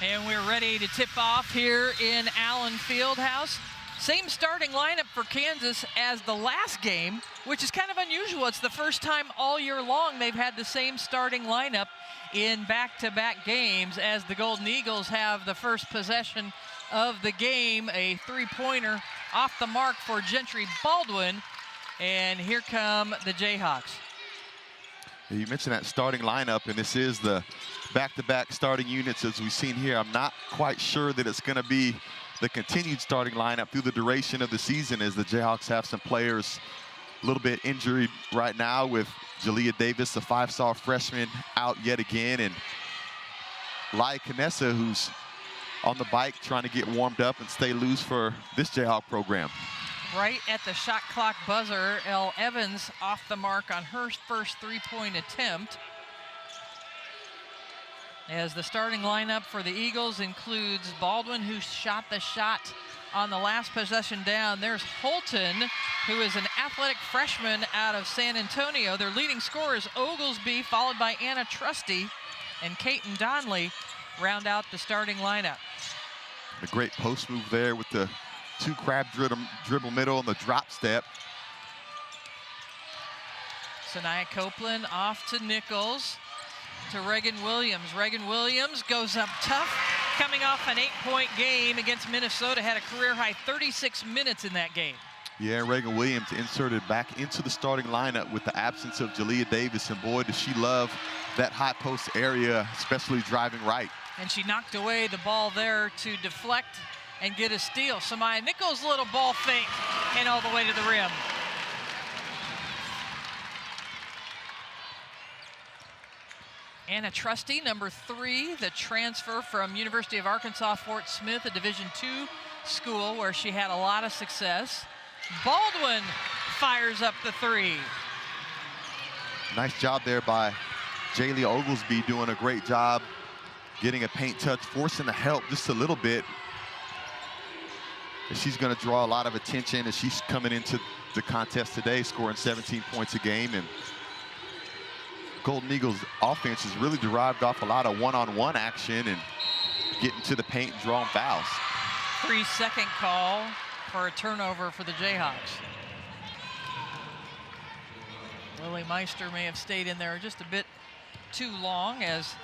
And we're ready to tip off here in Allen Fieldhouse. Same starting lineup for Kansas as the last game, which is kind of unusual. It's the first time all year long they've had the same starting lineup in back-to-back games, as the Golden Eagles have the first possession of the game. A three-pointer off the mark for Gentry Baldwin. And here come the Jayhawks. You mentioned that starting lineup, and this is the back-to-back starting units as we've seen here. I'm not quite sure that it's going to be the continued starting lineup through the duration of the season, as the Jayhawks have some players a little bit injured right now, with Jalea Davis, the five-star freshman, out yet again, and Laia Canessa, who's on the bike trying to get warmed up and stay loose for this Jayhawk program. Right at the shot clock buzzer, Elle Evans off the mark on her first three-point attempt. As the starting lineup for the Eagles includes Baldwin, who shot the shot on the last possession down. There's Holton, who is an athletic freshman out of San Antonio. Their leading scorer is Oglesby, followed by Anna Trusty, and Kaiten Donley round out the starting lineup. A great post move there with the two crab dribble middle and the drop step. Sanaya Copeland off to Nichols, to Reagan Williams. Reagan Williams goes up tough, coming off an 8-point game against Minnesota, had a career-high 36 minutes in that game. Yeah, Reagan Williams inserted back into the starting lineup with the absence of Jalea Davis, and boy, does she love that high post area, especially driving right. And she knocked away the ball there to deflect and get a steal. Samaya Nichols' little ball fake and all the way to the rim. Anna Trusty, number 3, the transfer from University of Arkansas Fort Smith, a Division II school where she had a lot of success. Baldwin fires up the 3. Nice job there by Jaylee Oglesby, doing a great job getting a paint touch, forcing the help just a little bit. She's going to draw a lot of attention as she's coming into the contest today, scoring 17 points a game. And Golden Eagles offense is really derived off a lot of one-on-one action and getting to the paint and drawing fouls. 3-second call for a turnover for the Jayhawks. Lily Meister may have stayed in there just a bit too long, as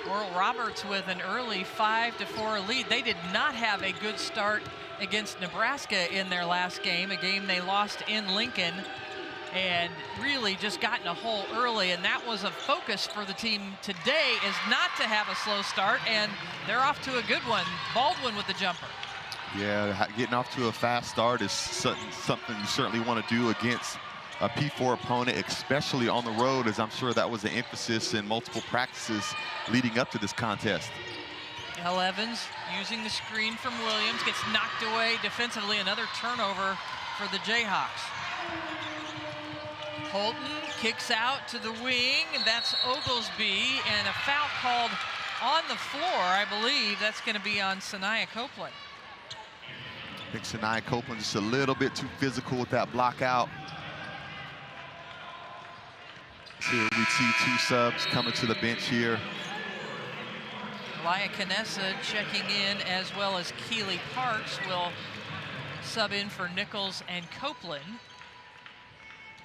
Oral Roberts with an early 5-4 lead. They did not have a good start against Nebraska in their last game, a game they lost in Lincoln, and really just got in a hole early. And that was a focus for the team today, is not to have a slow start, and they're off to a good one. Baldwin with the jumper. Yeah, getting off to a fast start is something you certainly want to do against a P4 opponent, especially on the road, as I'm sure that was the emphasis in multiple practices leading up to this contest. Elle Evans using the screen from Williams, gets knocked away defensively. Another turnover for the Jayhawks. Holton kicks out to the wing, and that's Oglesby, and a foul called on the floor. I believe that's going to be on Sanaya Copeland. I think Sanaya Copeland just a little bit too physical with that block out. Here we see 2 subs coming to the bench here. Laia Canessa checking in, as well as Keely Parks will sub in for Nichols and Copeland.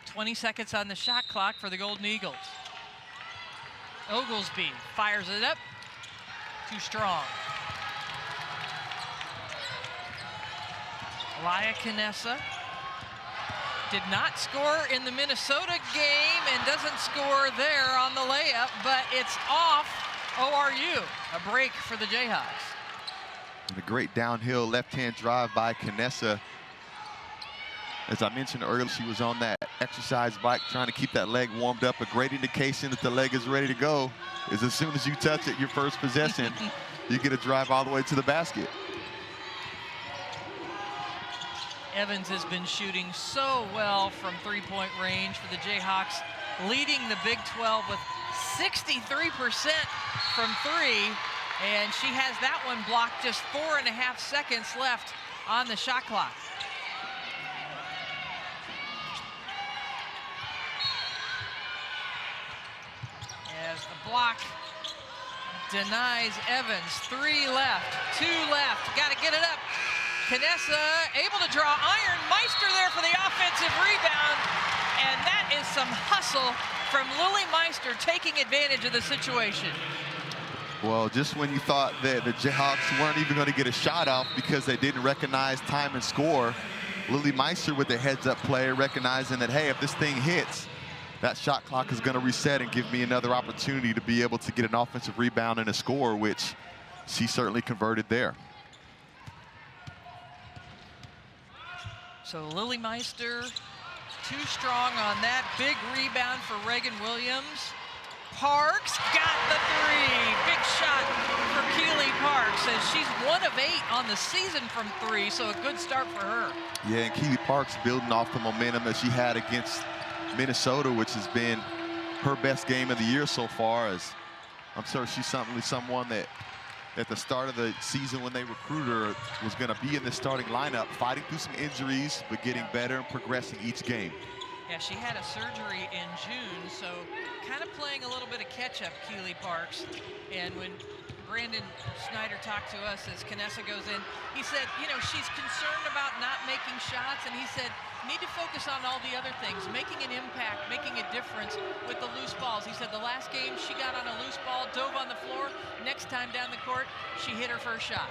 20 seconds on the shot clock for the Golden Eagles. Oglesby fires it up. Too strong. Laia Canessa did not score in the Minnesota game and doesn't score there on the layup, but it's off ORU. A break for the Jayhawks. And a great downhill left-hand drive by Canessa. As I mentioned earlier, she was on that exercise bike trying to keep that leg warmed up. A great indication that the leg is ready to go is as soon as you touch it, your first possession, you get a drive all the way to the basket. Evans has been shooting so well from three-point range for the Jayhawks, leading the Big 12 with 63% from 3, and she has that one blocked just 4.5 seconds left on the shot clock. As the block denies Evans. 3 left, 2 left. Got to get it up. Knessa able to draw iron. Meister there for the offensive rebound. And that is some hustle from Lily Meister, taking advantage of the situation. Well, just when you thought that the Jayhawks weren't even going to get a shot off because they didn't recognize time and score, Lily Meister with the heads-up play, recognizing that, hey, if this thing hits, that shot clock is going to reset and give me another opportunity to be able to get an offensive rebound and a score, which she certainly converted there. So Lily Meister, too strong on that. Big rebound for Reagan Williams. Parks got the 3. Big shot for Keely Parks, as she's 1 of 8 on the season from 3, so a good start for her. Yeah, and Keely Parks building off the momentum that she had against Minnesota, which has been her best game of the year so far. As I'm sure she's someone that at the start of the season when they recruited her was going to be in the starting lineup, fighting through some injuries, but getting better and progressing each game. Yeah, she had a surgery in June, so kind of playing a little bit of catch-up, Keely Parks. And when Brandon Snyder talked to us as Knessa goes in, he said, you know, she's concerned about not making shots, and he said, need to focus on all the other things, making an impact, making a difference with the loose balls. He said the last game she got on a loose ball, dove on the floor. Next time down the court, she hit her first shot.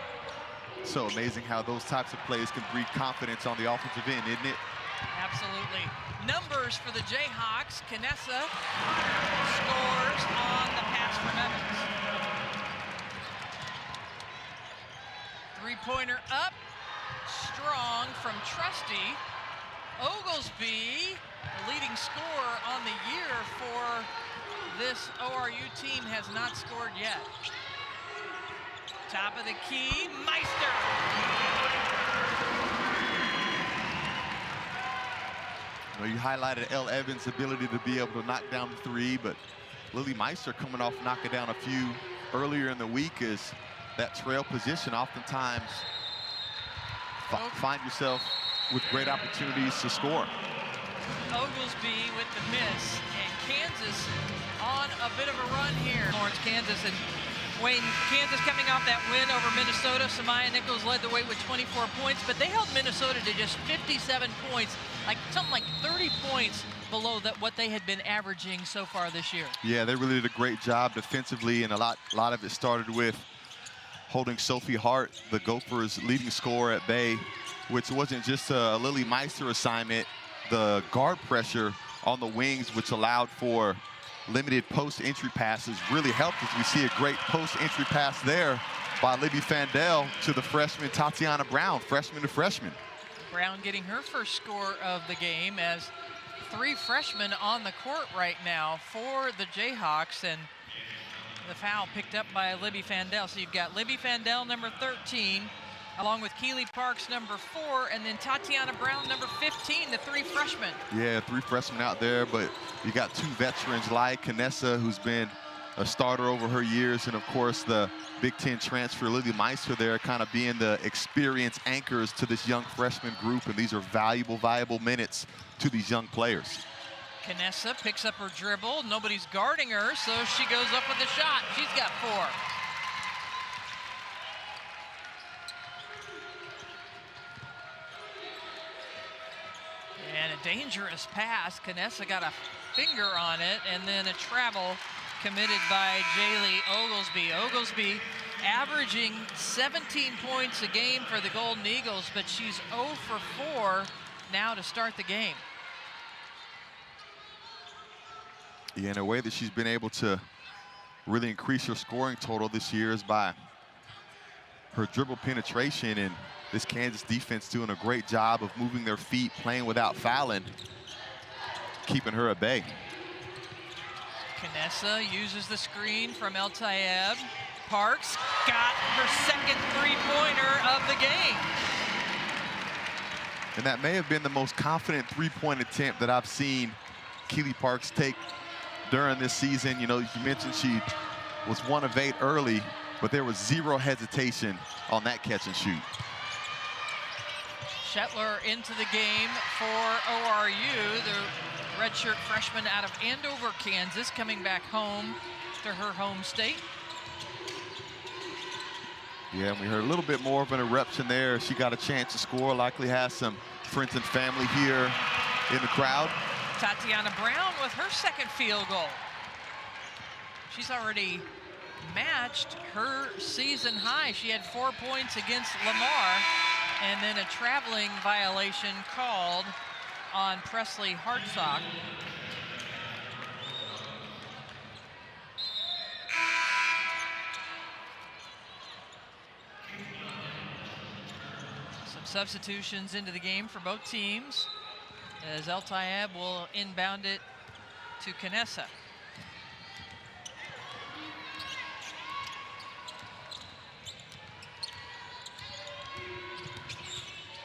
So amazing how those types of plays can breed confidence on the offensive end, isn't it? Absolutely. Numbers for the Jayhawks. Knessa scores on the pass from Evans. 3-pointer up. Strong from Trusty. Oglesby, the leading scorer on the year for this ORU team, has not scored yet. Top of the key, Meister. Well, you highlighted Elle Evans' ability to be able to knock down the 3, but Lily Meister coming off knocking down a few earlier in the week is that trail position. Oftentimes, find yourself with great opportunities to score. Oglesby with the miss, and Kansas on a bit of a run here. Lawrence, Kansas, and Wayne, Kansas coming off that win over Minnesota. Samaya Nichols led the way with 24 points, but they held Minnesota to just 57 points, like something like 30 points below what they had been averaging so far this year. Yeah, they really did a great job defensively, and a lot of it started with holding Sophie Hart, the Gophers' leading scorer, at bay, which wasn't just a Lily Meister assignment. The guard pressure on the wings, which allowed for limited post-entry passes, really helped as we see a great post-entry pass there by Libby Fandel to the freshman Tatiana Brown, freshman to freshman. Brown getting her first score of the game, as 3 freshmen on the court right now for the Jayhawks, and the foul picked up by Libby Fandel. So you've got Libby Fandel, number 13, along with Keely Parks, number 4, and then Tatiana Brown, number 15, the 3 freshmen. Yeah, 3 freshmen out there, but you got 2 veterans like Knessa, who's been a starter over her years, and of course the Big Ten transfer Lily Meister there, kind of being the experience anchors to this young freshman group, and these are valuable minutes to these young players. Knessa picks up her dribble. Nobody's guarding her, so she goes up with the shot. She's got 4. And a dangerous pass. Knessa got a finger on it, and then a travel committed by Jaylee Oglesby. Oglesby averaging 17 points a game for the Golden Eagles, but she's 0 for 4 now to start the game. Yeah, in a way that she's been able to really increase her scoring total this year is by her dribble penetration, and this Kansas defense doing a great job of moving their feet, playing without fouling, keeping her at bay. Knessa uses the screen from El Tayeb. Parks got her second 3-pointer of the game. And that may have been the most confident 3-point attempt that I've seen Keely Parks take during this season. You know, you mentioned she was 1 of 8 early, but there was 0 hesitation on that catch and shoot. Shetler into the game for ORU, the redshirt freshman out of Andover, Kansas, coming back home to her home state. Yeah, we heard a little bit more of an eruption there. She got a chance to score, likely has some friends and family here in the crowd. Tatiana Brown with her second field goal. She's already matched her season high. She had 4 points against Lamar, and then a traveling violation called on Presley Hartsock. Some substitutions into the game for both teams, as El Tayeb will inbound it to Canessa.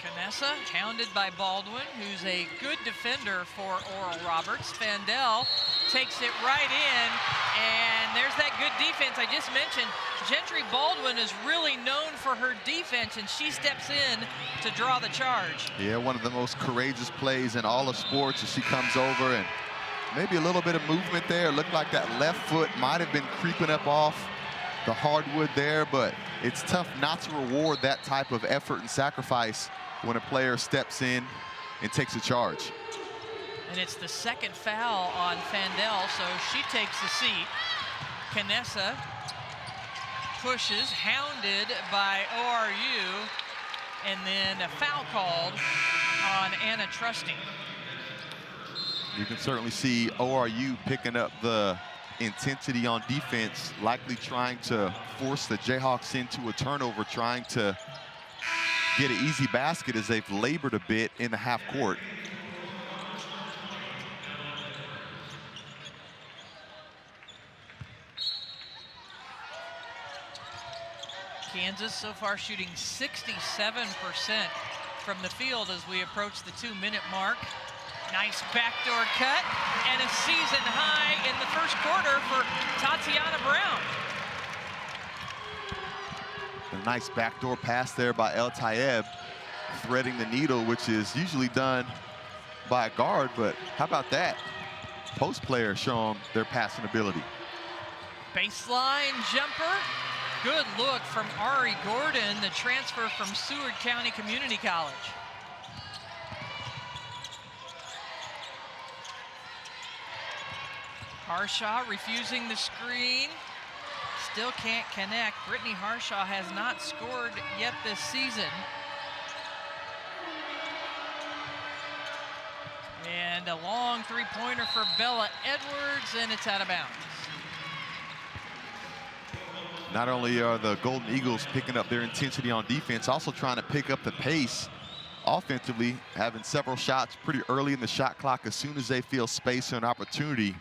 Canessa, hounded by Baldwin, who's a good defender for Oral Roberts. Fandel takes it right in, and there's that good defense I just mentioned. Gentry Baldwin is really known for her defense, and she steps in to draw the charge. Yeah, one of the most courageous plays in all of sports as she comes over, and maybe a little bit of movement there. It looked like that left foot might have been creeping up off the hardwood there, but it's tough not to reward that type of effort and sacrifice when a player steps in and takes a charge. And it's the second foul on Fandel, so she takes the seat. Canessa pushes, hounded by ORU, and then a foul called on Anna Trusting. You can certainly see ORU picking up the intensity on defense, likely trying to force the Jayhawks into a turnover, trying to get an easy basket as they've labored a bit in the half court. Kansas so far shooting 67% from the field as we approach the 2-minute mark. Nice backdoor cut and a season high in the first quarter for Tatiana Brown. A nice backdoor pass there by El Tayeb, threading the needle, which is usually done by a guard, but how about that? Post players showing their passing ability. Baseline jumper. Good look from Ari Gordon, the transfer from Seward County Community College. Harshaw refusing the screen. Still can't connect. Brittany Harshaw has not scored yet this season. And a long three-pointer for Bella Edwards, and it's out of bounds. Not only are the Golden Eagles picking up their intensity on defense, also trying to pick up the pace offensively, having several shots pretty early in the shot clock. As soon as they feel space and opportunity,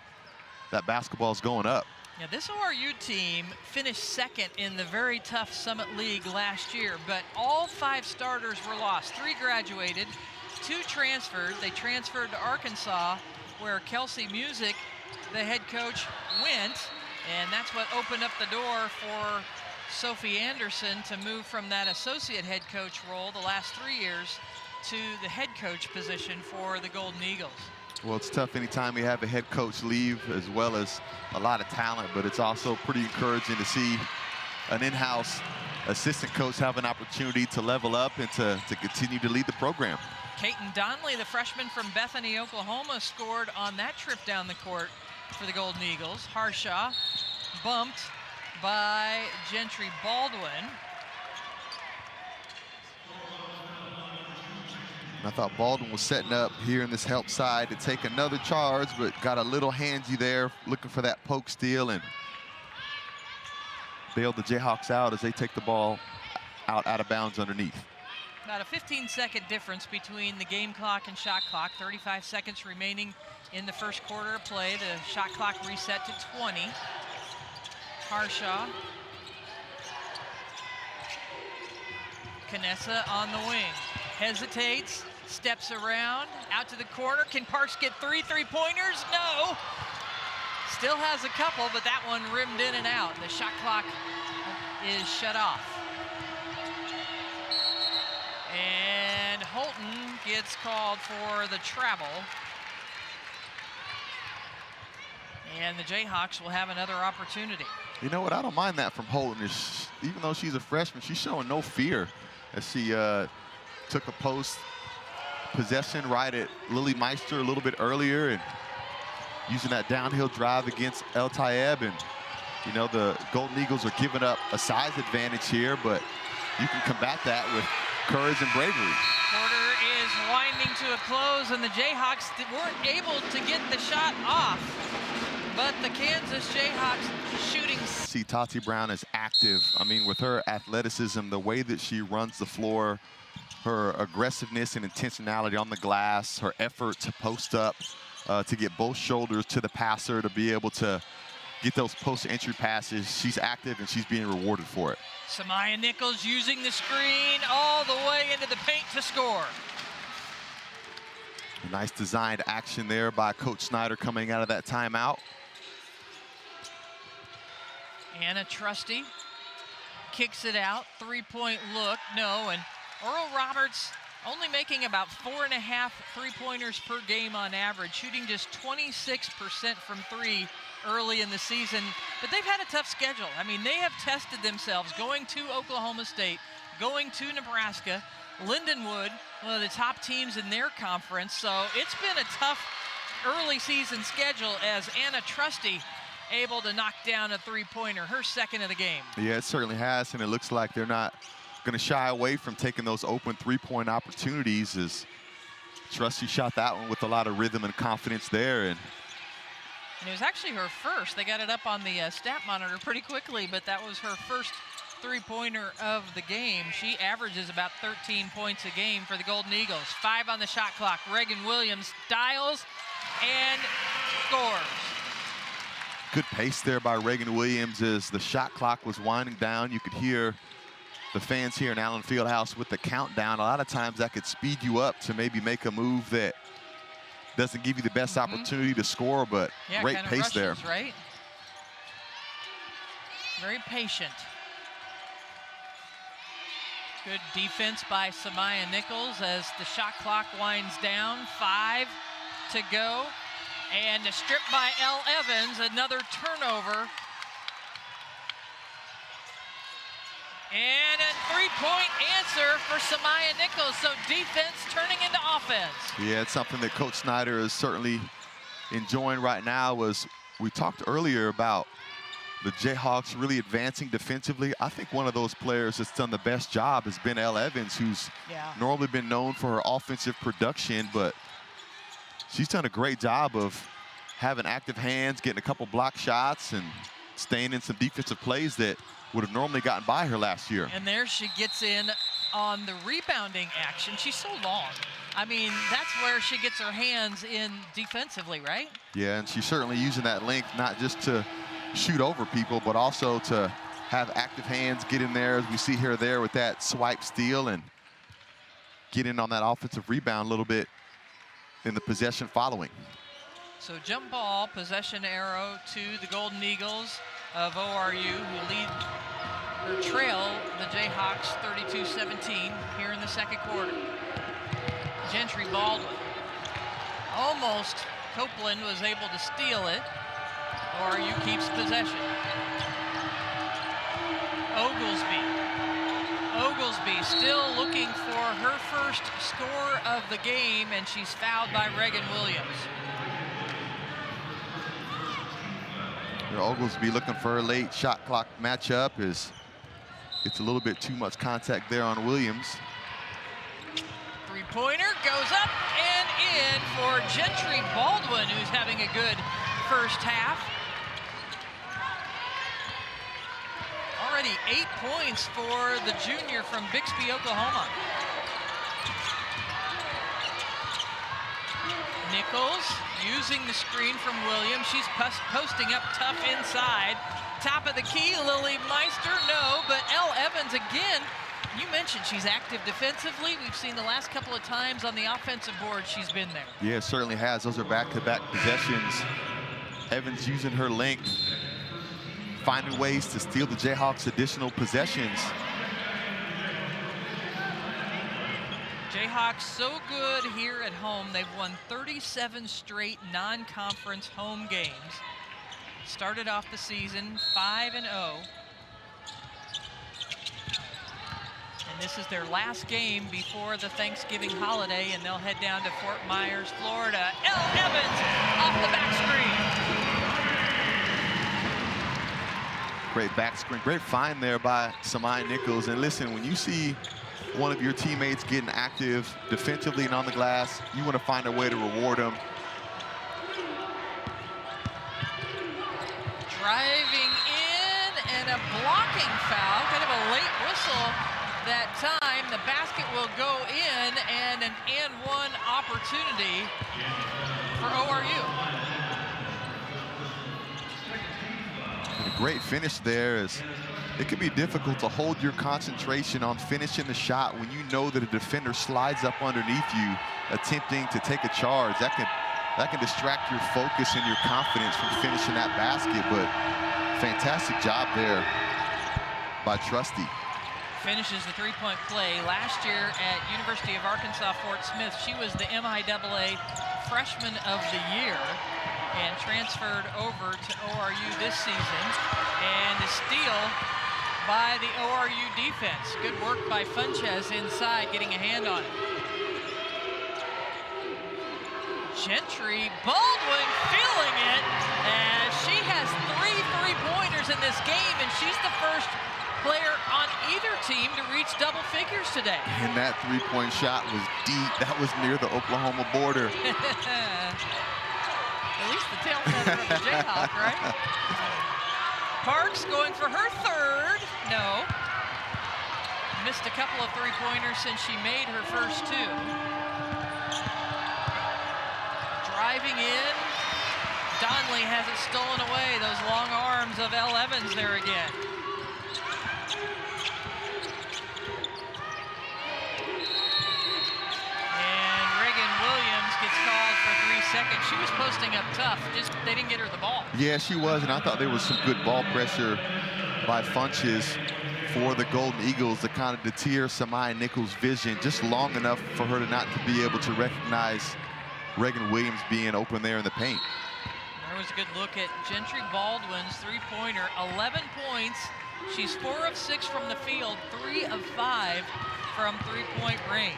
that basketball is going up. Yeah, this ORU team finished second in the very tough Summit League last year, but all 5 starters were lost. 3 graduated, 2 transferred. They transferred to Arkansas, where Kelsey Music, the head coach, went, and that's what opened up the door for Sophie Anderson to move from that associate head coach role the last 3 years to the head coach position for the Golden Eagles. Well, it's tough anytime you have a head coach leave, as well as a lot of talent, but it's also pretty encouraging to see an in-house assistant coach have an opportunity to level up and to continue to lead the program. Kaiten Donnelly, the freshman from Bethany, Oklahoma, scored on that trip down the court for the Golden Eagles. Harshaw bumped by Gentry Baldwin. I thought Baldwin was setting up here in this help side to take another charge, but got a little handsy there, looking for that poke steal, and bailed the Jayhawks out as they take the ball out of bounds underneath. About a 15-second difference between the game clock and shot clock. 35 seconds remaining in the first quarter of play. The shot clock reset to 20. Harshaw. Canessa on the wing. Hesitates, steps around, out to the corner. Can Parks get 3 three-pointers? No. Still has a couple, but that one rimmed in and out. The shot clock is shut off. And Holton gets called for the travel. And the Jayhawks will have another opportunity. You know what? I don't mind that from Holton. Even though she's a freshman, she's showing no fear as she took a post possession right at Lily Meister a little bit earlier and using that downhill drive against El Tayeb. And, you know, the Golden Eagles are giving up a size advantage here, but you can combat that with courage and bravery. Quarter is winding to a close, and the Jayhawks weren't able to get the shot off. But the Kansas Jayhawks shooting. See, Tati Brown is active. I mean, with her athleticism, the way that she runs the floor, her aggressiveness and intentionality on the glass, her effort to post up, to get both shoulders to the passer, to be able to get those post-entry passes. She's active and she's being rewarded for it. Samaya Nichols using the screen all the way into the paint to score. A nice designed action there by Coach Snyder coming out of that timeout. Anna Trusty kicks it out, three-point look, no, and Earl Roberts only making about 4.5 three-pointers per game on average, shooting just 26% from three early in the season. But they've had a tough schedule. I mean, they have tested themselves going to Oklahoma State, going to Nebraska, Lindenwood, one of the top teams in their conference. So it's been a tough early season schedule as Anna Trusty able to knock down a three-pointer, her second of the game. Yeah, it certainly has, and it looks like they're not going to shy away from taking those open three-point opportunities. As Trusty shot that one with a lot of rhythm and confidence there. And it was actually her first. They got it up on the stat monitor pretty quickly, but that was her first three-pointer of the game. She averages about 13 points a game for the Golden Eagles. 5 on the shot clock. Reagan Williams dials and scores. Good pace there by Reagan Williams as the shot clock was winding down. You could hear the fans here in Allen Fieldhouse with the countdown. A lot of times that could speed you up to maybe make a move that doesn't give you the best opportunity to score, but yeah, great pace rushes, there. Right? Very patient. Good defense by Samaya Nichols as the shot clock winds down. 5 to go. And a strip by Elle Evans, another turnover. And a three-point answer for Samaya Nichols. So defense turning into offense. Yeah, it's something that Coach Snyder is certainly enjoying right now. Was we talked earlier about the Jayhawks really advancing defensively. I think one of those players that's done the best job has been Elle Evans, who's normally been known for her offensive production, but she's done a great job of having active hands, getting a couple block shots, and staying in some defensive plays that would have normally gotten by her last year. And there she gets in on the rebounding action. She's so long. I mean, that's where she gets her hands in defensively, right? Yeah, and she's certainly using that length not just to shoot over people, but also to have active hands, get in there, as we see her there with that swipe steal, and get in on that offensive rebound a little bit in the possession following. So jump ball, possession arrow to the Golden Eagles of ORU, who lead or trail the Jayhawks 32-17 here in the second quarter. Gentry Baldwin. Almost Copeland was able to steal it. ORU keeps possession. Oglesby still looking for her first score of the game, and she's fouled by Reagan Williams. Oglesby looking for a late shot clock matchup. It's a little bit too much contact there on Williams. Three-pointer goes up and in for Gentry Baldwin, who's having a good first half. Already 8 points for the junior from Bixby, Oklahoma. Nichols using the screen from Williams. She's posting up tough inside. Top of the key, Lily Meister, no, but Elle Evans again. You mentioned she's active defensively. We've seen the last couple of times on the offensive board she's been there. Yeah, it certainly has. Those are back-to-back possessions. Evans using her length, finding ways to steal the Jayhawks additional possessions. Jayhawks so good here at home. They've won 37 straight non-conference home games. Started off the season 5-0. And this is their last game before the Thanksgiving holiday, and they'll head down to Fort Myers, Florida. Elle Evans off the back screen. Great back screen, great find there by Samai Nichols. And listen, when you see one of your teammates getting active defensively and on the glass, you want to find a way to reward them. Driving in, and a blocking foul, kind of a late whistle that time. The basket will go in, and an and-one opportunity for ORU. And a great finish there. Is it can be difficult to hold your concentration on finishing the shot when you know that a defender slides up underneath you attempting to take a charge. That can distract your focus and your confidence from finishing that basket. But fantastic job there by Trusty. Finishes the three-point play. Last year at University of Arkansas Fort Smith, she was the MIAA Freshman of the Year and transferred over to ORU this season. And a steal by the ORU defense. Good work by Funches inside, getting a hand on it. Gentry, Baldwin feeling it, as she has 3 3-pointers in this game, and she's the first player on either team to reach double figures today. And that three-point shot was deep. That was near the Oklahoma border. At least the tail feather of the Jayhawk, right? Parks going for her third. No. Missed a couple of three-pointers since she made her first 2. Driving in. Donley has it stolen away. Those long arms of Elle Evans there again. Gets called for 3 seconds. She was posting up tough, just they didn't get her the ball. Yeah, she was, and I thought there was some good ball pressure by Funches for the Golden Eagles to kind of deter Samai Nichols' vision just long enough for her to not to be able to recognize Reagan Williams being open there in the paint. There was a good look at Gentry Baldwin's three-pointer, 11 points. She's 4 of 6 from the field, 3 of 5 from three-point range.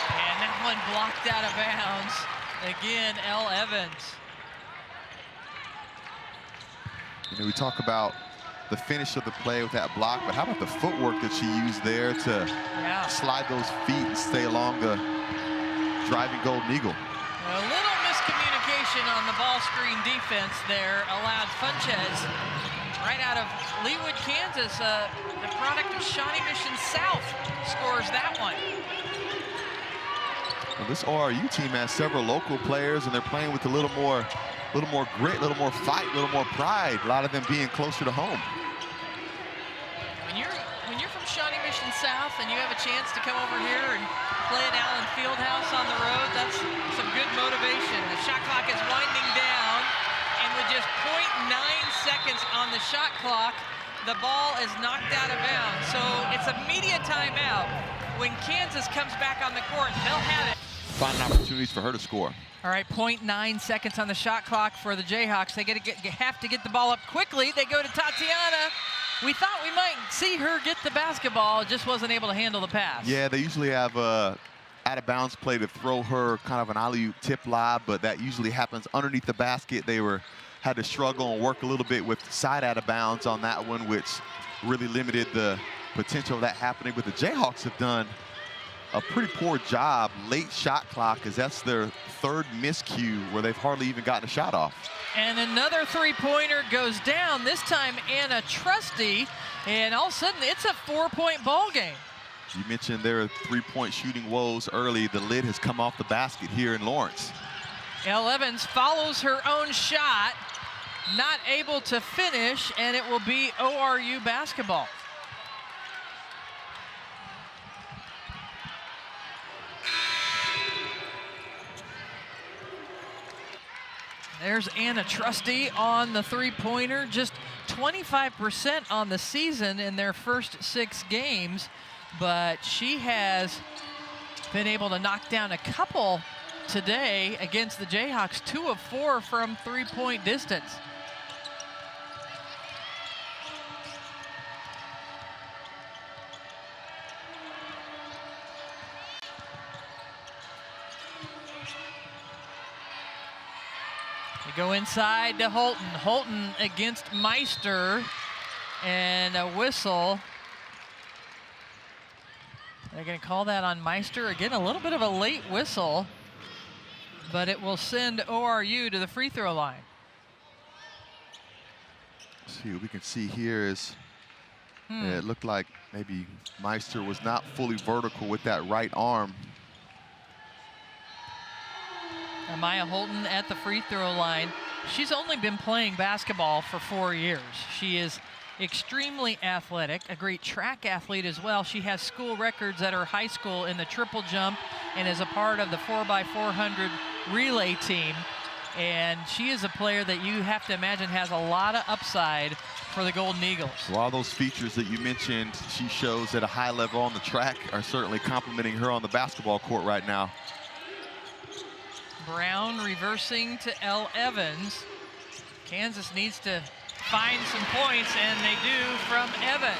And that one blocked out of bounds. Again, Elle Evans. You know, we talk about the finish of the play with that block, but how about the footwork that she used there to slide those feet and stay along the driving Golden Eagle? A little miscommunication on the ball screen defense there allowed Funches, right out of Leawood, Kansas, the product of Shawnee Mission South, scores that one. Well, this ORU team has several local players, and they're playing with a little more grit, a little more fight, a little more pride. A lot of them being closer to home. When you're from Shawnee Mission South and you have a chance to come over here and play at Allen Fieldhouse on the road, that's some good motivation. The shot clock is winding down, and with just 0.9 seconds on the shot clock, the ball is knocked out of bounds. So it's a media timeout. When Kansas comes back on the court, they'll have it. Finding opportunities for her to score. All right, 0.9 seconds on the shot clock for the Jayhawks. They have to get the ball up quickly. They go to Tatiana. We thought we might see her get the basketball, just wasn't able to handle the pass. Yeah, they usually have a out-of-bounds play to throw her kind of an alley-oop tip lob, but that usually happens underneath the basket. They had to struggle and work a little bit with side out-of-bounds on that one, which really limited the potential of that happening. But the Jayhawks have done a pretty poor job late shot clock, as that's their 3rd miscue where they've hardly even gotten a shot off. And another three-pointer goes down, this time Anna Trusty, and all of a sudden it's a 4-point ball game. You mentioned their three-point shooting woes early. The lid has come off the basket here in Lawrence. Elle Evans follows her own shot, not able to finish, and it will be ORU basketball. There's Anna Trusty on the three-pointer, just 25% on the season in their first 6 games, but she has been able to knock down a couple today against the Jayhawks, 2 of 4 from three-point distance. They go inside to Holton. Holton against Meister, and a whistle. They're going to call that on Meister. Again, a little bit of a late whistle, but it will send ORU to the free throw line. See, what we can see here is it looked like maybe Meister was not fully vertical with that right arm. Amaya Holton at the free throw line. She's only been playing basketball for 4 years. She is extremely athletic, a great track athlete as well. She has school records at her high school in the triple jump and is a part of the 4x400 relay team. And she is a player that you have to imagine has a lot of upside for the Golden Eagles. Well, all those features that you mentioned she shows at a high level on the track are certainly complimenting her on the basketball court right now. Brown reversing to L. Evans. Kansas needs to find some points, and they do from Evans.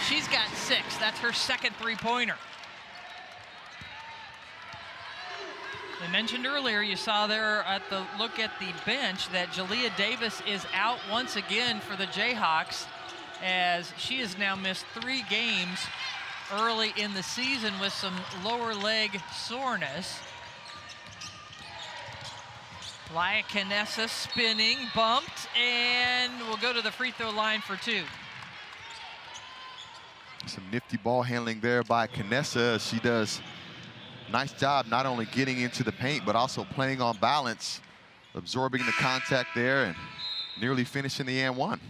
She's got 6. That's her second three-pointer. I mentioned earlier, you saw there at the look at the bench that Jalea Davis is out once again for the Jayhawks, as she has now missed 3 games early in the season with some lower leg soreness. Laya Canessa spinning, bumped, and will go to the free throw line for 2. Some nifty ball handling there by Canessa. She does a nice job not only getting into the paint, but also playing on balance, absorbing the contact there and nearly finishing the and one.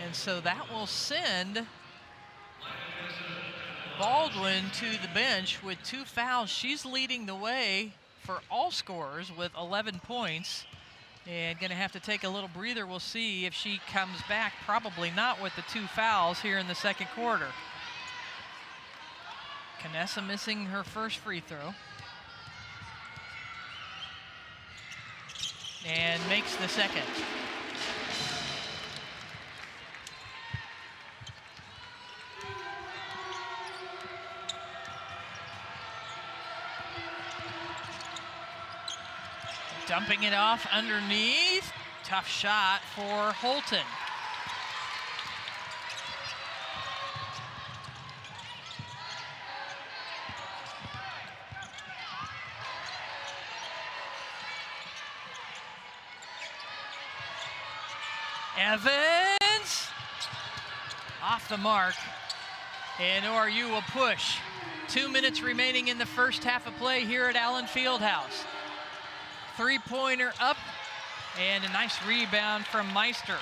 And so that will send Baldwin to the bench with 2 fouls. She's leading the way for all scorers with 11 points, and going to have to take a little breather. We'll see if she comes back. Probably not with the 2 fouls here in the second quarter. Canessa missing her first free throw. And makes the second. Dumping it off underneath. Tough shot for Holton. Evans off the mark, and ORU will push. 2 minutes remaining in the first half of play here at Allen Fieldhouse. Three-pointer up, and a nice rebound from Meister.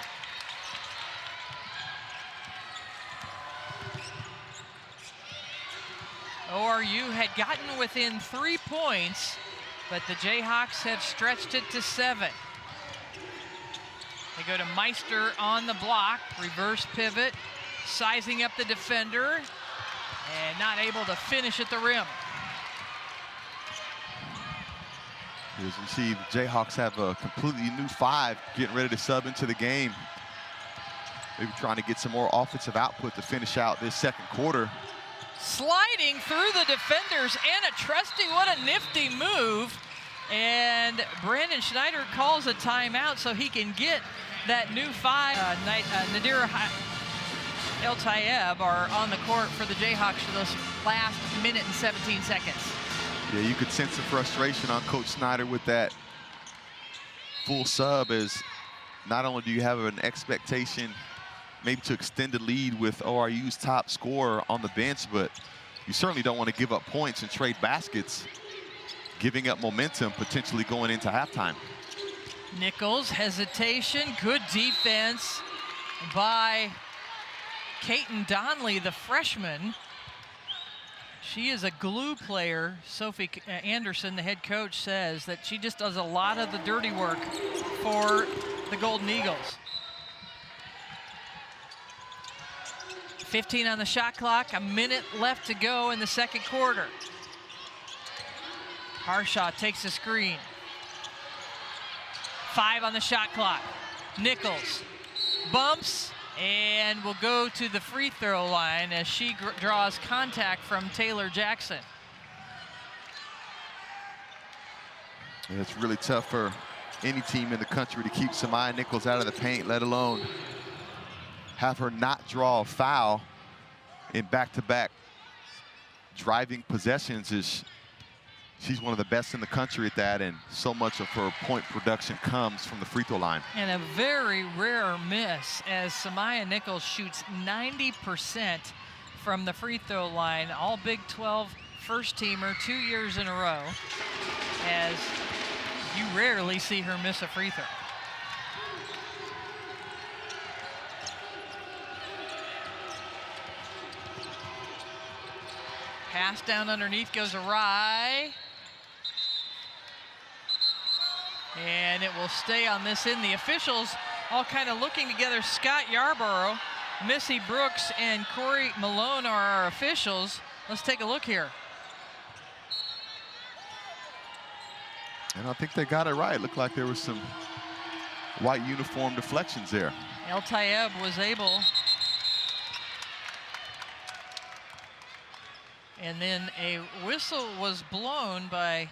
ORU had gotten within 3 points, but the Jayhawks have stretched it to 7. They go to Meister on the block, reverse pivot, sizing up the defender, and not able to finish at the rim. As we see, the Jayhawks have a completely new 5 getting ready to sub into the game. Maybe trying to get some more offensive output to finish out this second quarter. Sliding through the defenders, Anna Trusty, what a nifty move. And Brandon Schneider calls a timeout so he can get that new 5. Nadira El Tayeb are on the court for the Jayhawks for those last minute and 17 seconds. Yeah, you could sense the frustration on Coach Snyder with that full sub, as not only do you have an expectation maybe to extend the lead with ORU's top scorer on the bench, but you certainly don't want to give up points and trade baskets, giving up momentum potentially going into halftime. Nichols, hesitation, good defense by Kaiten Donley, the freshman. She is a glue player. Sophie Anderson, the head coach, says that she just does a lot of the dirty work for the Golden Eagles. 15 on the shot clock, a minute left to go in the second quarter. Harshaw takes the screen. 5 on the shot clock. Nichols bumps and will go to the free throw line as she draws contact from Taylor Jackson. And it's really tough for any team in the country to keep Samaya Nichols out of the paint, let alone have her not draw a foul in back-to-back driving possessions. She's one of the best in the country at that, and so much of her point production comes from the free throw line. And a very rare miss, as Samaya Nichols shoots 90% from the free throw line, all Big 12 first teamer 2 years in a row, as you rarely see her miss a free throw. Pass down underneath goes awry. And it will stay on this end. The officials all kind of looking together. Scott Yarborough, Missy Brooks, and Corey Malone are our officials. Let's take a look here. And I think they got it right. Looked like there was some white uniform deflections there. El Tayeb was able. And then a whistle was blown by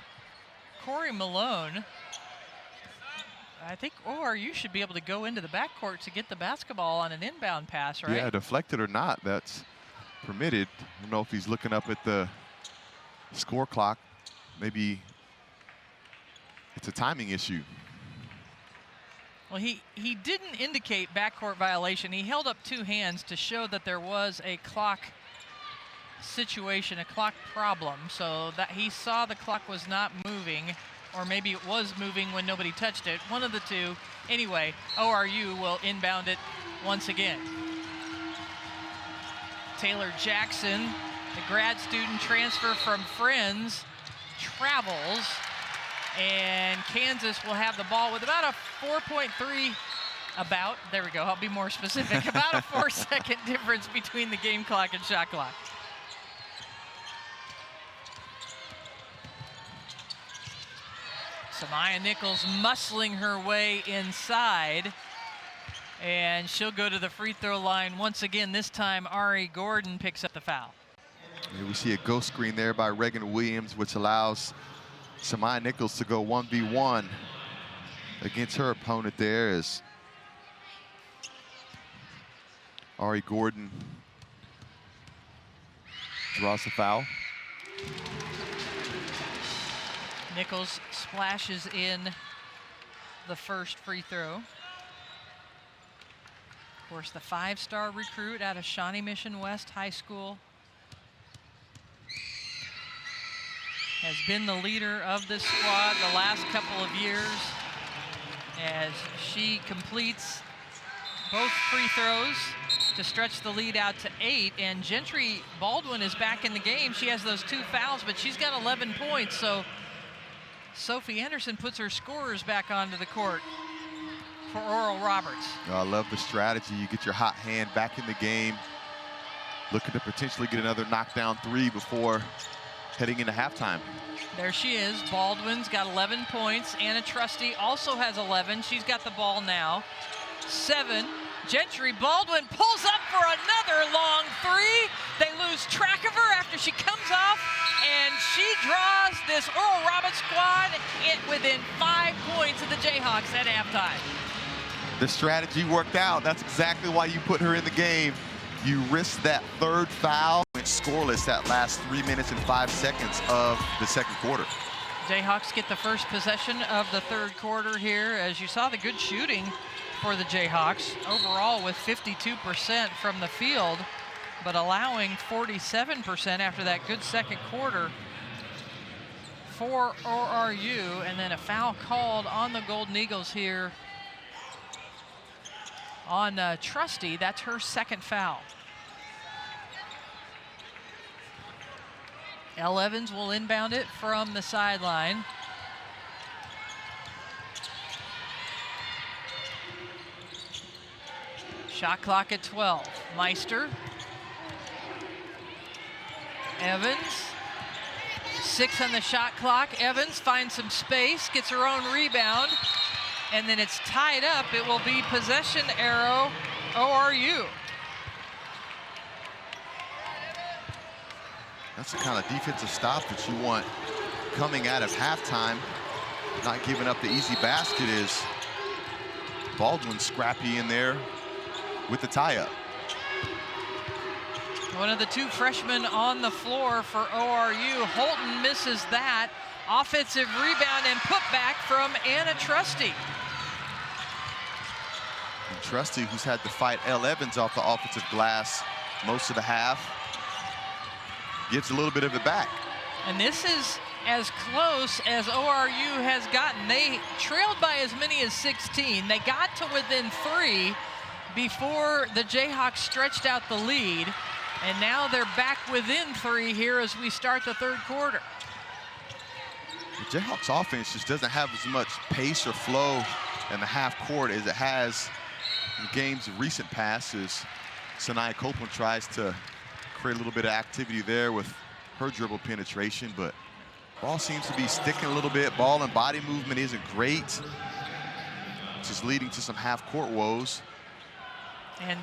Corey Malone. I think ORU should be able to go into the backcourt to get the basketball on an inbound pass, right? Yeah, deflected or not, that's permitted. I don't know if he's looking up at the score clock. Maybe it's a timing issue. Well, he didn't indicate backcourt violation. He held up 2 hands to show that there was a clock situation, a clock problem, so that he saw the clock was not moving, or maybe it was moving when nobody touched it. One of the two. Anyway, ORU will inbound it once again. Taylor Jackson, the grad student transfer from Friends, travels, and Kansas will have the ball with about a 4.3, there we go, I'll be more specific, about a 4-second difference between the game clock and shot clock. Samaya Nichols muscling her way inside, and she'll go to the free throw line once again. This time Ari Gordon picks up the foul. And we see a ghost screen there by Reagan Williams, which allows Samaya Nichols to go 1v1 against her opponent there, as Ari Gordon draws the foul. Nichols splashes in the first free throw. Of course, the 5-star recruit out of Shawnee Mission West High School has been the leader of this squad the last couple of years, as she completes both free throws to stretch the lead out to 8. And Gentry Baldwin is back in the game. She has those 2 fouls, but she's got 11 points. So Sophie Anderson puts her scorers back onto the court for Oral Roberts. I love the strategy. You get your hot hand back in the game, looking to potentially get another knockdown 3 before heading into halftime. There she is. Baldwin's got 11 points. Anna Trusty also has 11. She's got the ball now. 7. Gentry Baldwin pulls up for another long 3. They lose track of her after she comes off, and she draws this Oral Roberts squad within 5 points of the Jayhawks at halftime. The strategy worked out. That's exactly why you put her in the game. You risked that 3rd foul. Went scoreless that last 3 minutes and 5 seconds of the 2nd quarter. Jayhawks get the first possession of the 3rd quarter here, as you saw the good shooting for the Jayhawks overall with 52% from the field, but allowing 47% after that good 2nd quarter for ORU. And then a foul called on the Golden Eagles here on Trusty. That's her 2nd foul. Elle Evans will inbound it from the sideline. Shot clock at 12. Meister. Evans. 6 on the shot clock. Evans finds some space, gets her own rebound, and then it's tied up. It will be possession arrow ORU. That's the kind of defensive stop that you want coming out of halftime. Not giving up the easy basket is Baldwin scrappy in there with the tie-up. One of the 2 freshmen on the floor for ORU. Holton misses that. Offensive rebound and putback from Anna Trusty. And Trusty, who's had to fight Elle Evans off the offensive glass most of the half, gives a little bit of it back. And this is as close as ORU has gotten. They trailed by as many as 16. They got to within 3 before the Jayhawks stretched out the lead. And now they're back within 3 here as we start the 3rd quarter. The Jayhawks offense just doesn't have as much pace or flow in the half court as it has in games of recent passes. Sanaya Copeland tries to create a little bit of activity there with her dribble penetration, but ball seems to be sticking a little bit. Ball and body movement isn't great, which is leading to some half-court woes. And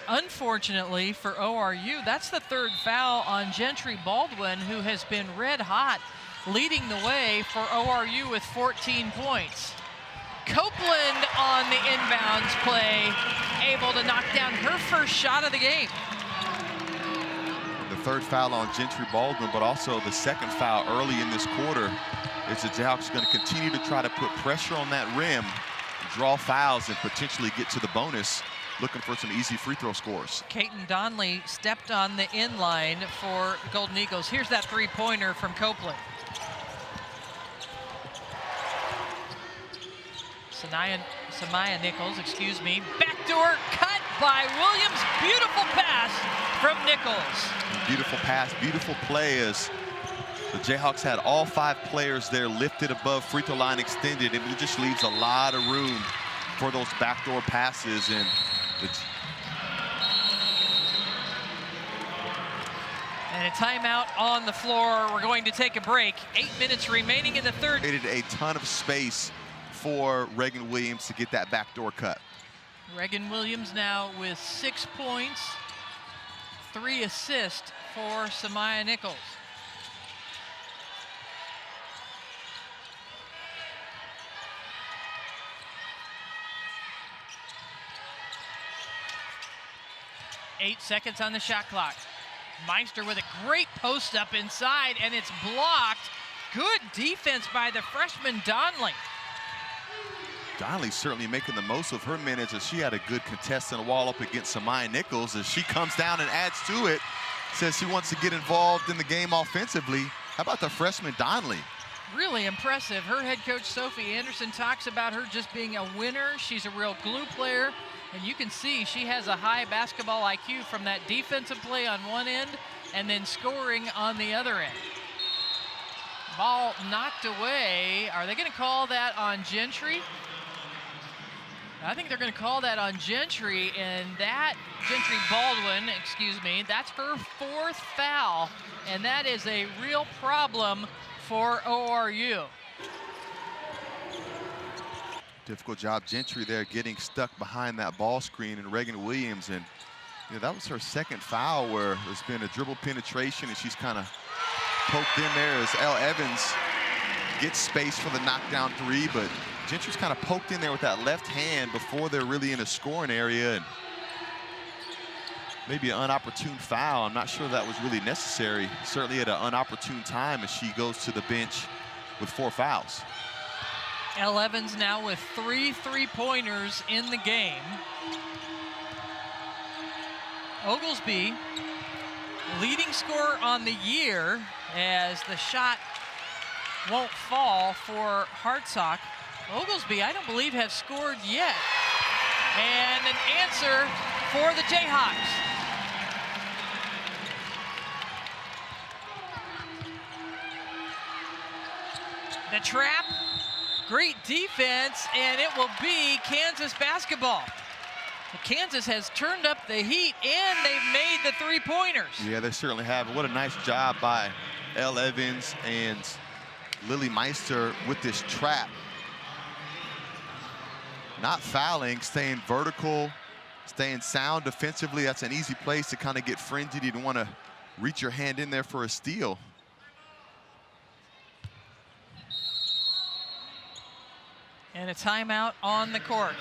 unfortunately for ORU, that's the 3rd foul on Gentry Baldwin, who has been red hot, leading the way for ORU with 14 points. Copeland on the inbounds play, able to knock down her first shot of the game. The 3rd foul on Gentry Baldwin, but also the 2nd foul early in this quarter. Is the Jayhawks going to continue to try to put pressure on that rim, draw fouls, and potentially get to the bonus, looking for some easy free throw scores. Kaiten Donley stepped on the inline for Golden Eagles. Here's that 3-pointer from Copeland. Samaya Nichols, excuse me. Backdoor cut by Williams. Beautiful pass from Nichols. Beautiful pass, beautiful play as the Jayhawks had all 5 players there lifted above free throw line extended, and it just leaves a lot of room for those backdoor passes. And a timeout on the floor. We're going to take a break. 8 minutes remaining in the 3rd. Created a ton of space for Reagan Williams to get that backdoor cut. Reagan Williams now with 6 points, 3 assists for Samaya Nichols. Eight seconds on the shot clock. Meister with a great post up inside, and it's blocked. Good defense by the freshman Donley. Donley certainly making the most of her minutes as she had a good contest in the wall up against Samaya Nichols as she comes down and adds to it. Says she wants to get involved in the game offensively. How about the freshman Donley? Really impressive. Her head coach Sophie Anderson talks about her just being a winner. She's a real glue player, and you can see she has a high basketball IQ from that defensive play on one end and then scoring on the other end. Ball knocked away. Are they going to call that on Gentry? I think they're going to call that on Gentry, and that Gentry Baldwin, excuse me, that's her 4th foul, and that is a real problem for ORU. Difficult job, Gentry there getting stuck behind that ball screen, and Reagan Williams, and that was her 2nd foul where there's been a dribble penetration and she's kind of poked in there as Elle Evans gets space for the knockdown 3, but Gentry's kind of poked in there with that left hand before they're really in a scoring area, and maybe an inopportune foul. I'm not sure that was really necessary. Certainly at an inopportune time as she goes to the bench with 4 fouls. Elle Evans now with 3 3-pointers in the game. Oglesby, leading scorer on the year, as the shot won't fall for Hartsock. Oglesby, I don't believe, has scored yet. And an answer for the Jayhawks. The trap, great defense, and it will be Kansas basketball. Kansas has turned up the heat, and they've made the 3-pointers. Yeah, they certainly have. What a nice job by Elle Evans and Lily Meister with this trap. Not fouling, staying vertical, staying sound defensively. That's an easy place to kind of get frenzied. You don't want to reach your hand in there for a steal. And a timeout on the court.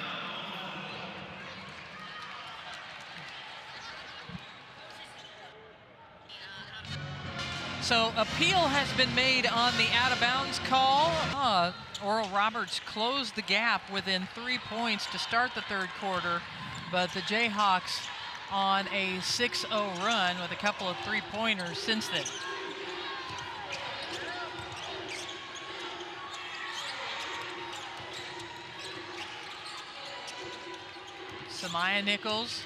So appeal has been made on the out-of-bounds call. Oral Roberts closed the gap within 3 points to start the third quarter, but the Jayhawks on a 6-0 run with a couple of three-pointers since then. Samaya Nichols.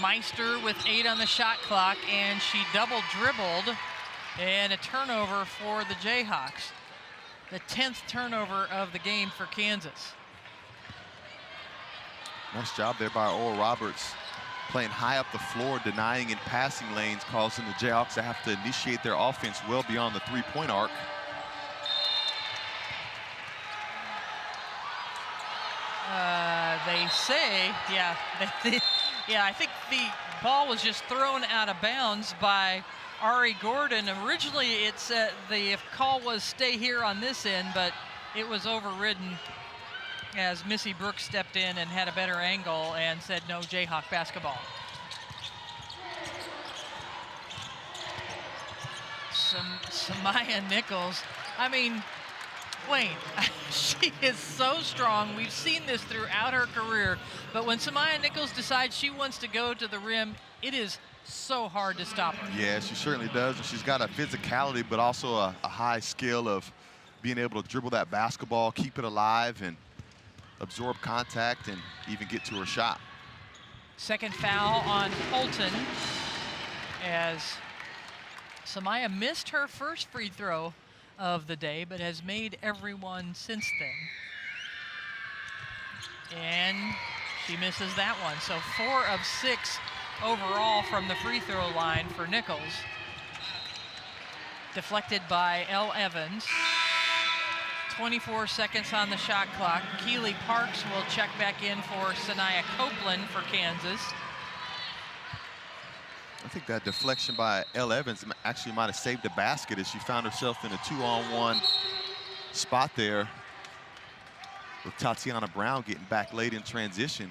Meister with 8 on the shot clock, and she double dribbled, and a turnover for the Jayhawks. The 10th turnover of the game for Kansas. Nice job there by Oral Roberts, playing high up the floor, denying in passing lanes, causing the Jayhawks to have to initiate their offense well beyond the three-point arc. They say, yeah, yeah, I think the ball was just thrown out of bounds by Ari Gordon. Originally, the call was stay here on this end, but it was overridden as Missy Brooks stepped in and had a better angle and said no, Jayhawk basketball. Samaya Nichols, I mean, Wayne, she is so strong. We've seen this throughout her career, but when Samaya Nichols decides she wants to go to the rim, it is so hard to stop her. Yeah, she certainly does. And she's got a physicality, but also a high skill of being able to dribble that basketball, keep it alive, and absorb contact, and even get to her shot. Second foul on Holton as Samaya missed her first free throw of the day, but has made every one since then. And she misses that one. So 4 of 6 overall from the free throw line for Nichols. Deflected by Elle Evans. 24 seconds on the shot clock. Keely Parks will check back in for Sanaya Copeland for Kansas. I think that deflection by Elle Evans actually might have saved the basket as she found herself in a 2-on-1 spot there with Tatiana Brown getting back late in transition.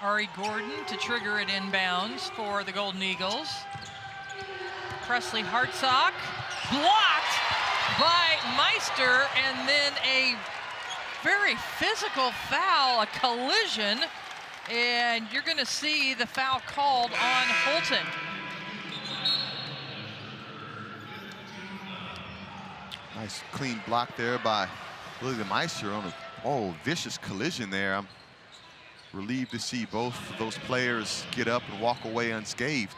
Ari Gordon to trigger it inbounds for the Golden Eagles. Presley Hartsock blocked by Meister, and then a very physical foul, a collision, and you're going to see the foul called on Holton. Nice clean block there by Lily Meister on a vicious collision there. I'm relieved to see both of those players get up and walk away unscathed.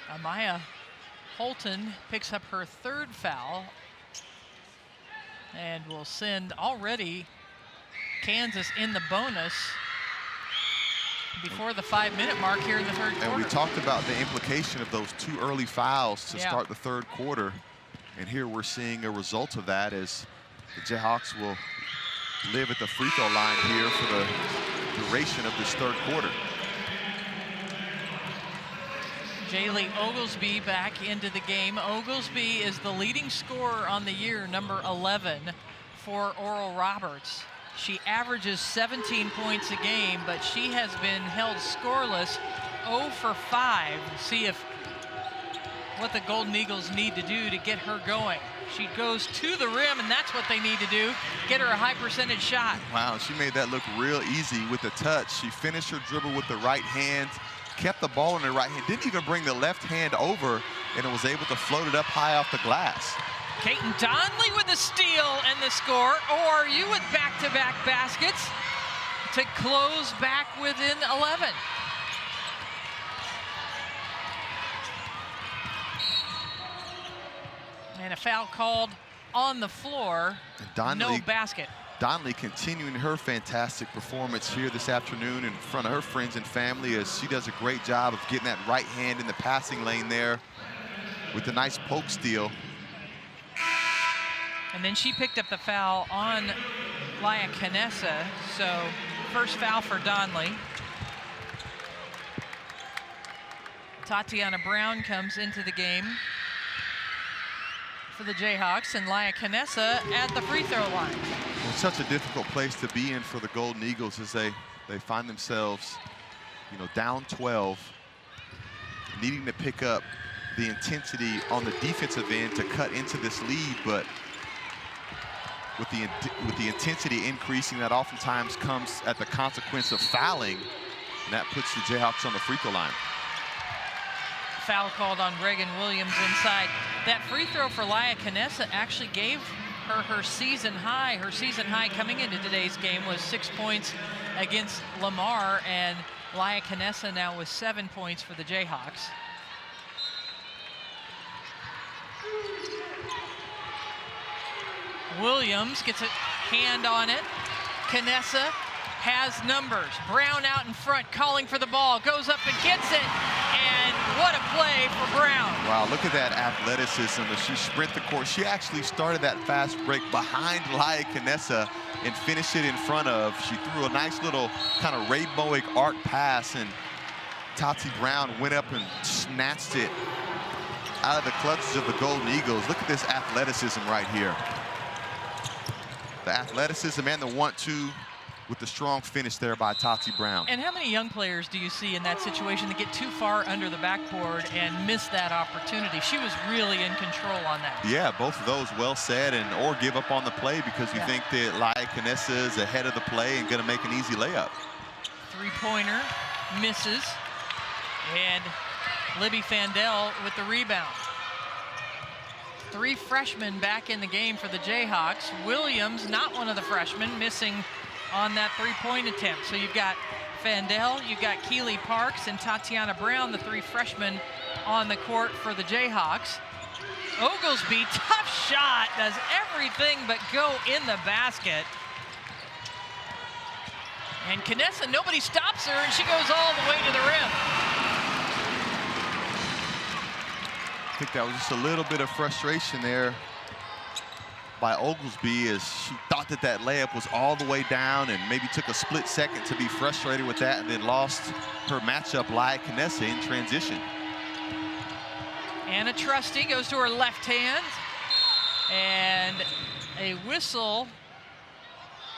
Amaya Holton picks up her 3rd foul and will send already Kansas in the bonus before the 5-minute mark here in the third quarter. And we talked about the implication of those 2 early fouls to start the third quarter. And here we're seeing a result of that as the Jayhawks will live at the free throw line here for the duration of this third quarter. Jaylee Oglesby back into the game. Oglesby is the leading scorer on the year, number 11 for Oral Roberts. She averages 17 points a game, but she has been held scoreless 0 for 5. See if what the Golden Eagles need to do to get her going. She goes to the rim, and that's what they need to do, get her a high percentage shot. Wow, she made that look real easy with the touch. She finished her dribble with the right hand, kept the ball in her right hand, didn't even bring the left hand over, and it was able to float it up high off the glass. Caton Donnelly with the steal and the score, or you with back-to-back baskets to close back within 11. And a foul called on the floor, Donnelly, no basket. Donnelly continuing her fantastic performance here this afternoon in front of her friends and family, as she does a great job of getting that right hand in the passing lane there with a nice poke steal. And then she picked up the foul on Laya Canessa, so first foul for Donnelly. Tatiana Brown comes into the game for the Jayhawks, and Laya Canessa at the free throw line. Well, such a difficult place to be in for the Golden Eagles as they find themselves, you know, down 12, needing to pick up the intensity on the defensive end to cut into this lead, but with the intensity increasing, that oftentimes comes at the consequence of fouling, and that puts the Jayhawks on the free throw line. Foul called on Reagan Williams inside. That free throw for Laya Canessa actually gave her her season high. Her season high coming into today's game was 6 points against Lamar, and Laya Canessa now with 7 points for the Jayhawks. Williams gets a hand on it. Canessa has numbers. Brown out in front, calling for the ball, goes up and gets it, and what a play for Brown. Wow, look at that athleticism as she sprint the court. She actually started that fast break behind Laya Canessa and finished it in front of. She threw a nice little kind of rainbowic arc pass, and Tati Brown went up and snatched it out of the clutches of the Golden Eagles. Look at this athleticism right here. The athleticism and the 1-2 with the strong finish there by Tati Brown. And how many young players do you see in that situation that get too far under the backboard and miss that opportunity? She was really in control on that. Yeah, both of those well said, and or give up on the play because you think that Laya Canessa is ahead of the play and going to make an easy layup. Three-pointer misses, and Libby Fandel with the rebound. Three freshmen back in the game for the Jayhawks. Williams, not one of the freshmen, missing on that three-point attempt. So you've got Fandel, you've got Keely Parks, and Tatiana Brown, the three freshmen on the court for the Jayhawks. Oglesby, tough shot, does everything but go in the basket. And Canessa, nobody stops her, and she goes all the way to the rim. I think that was just a little bit of frustration there by Oglesby, as she thought that that layup was all the way down and maybe took a split second to be frustrated with that, and then lost her matchup, Laya Canessa, in transition. Anna Trusty goes to her left hand, and a whistle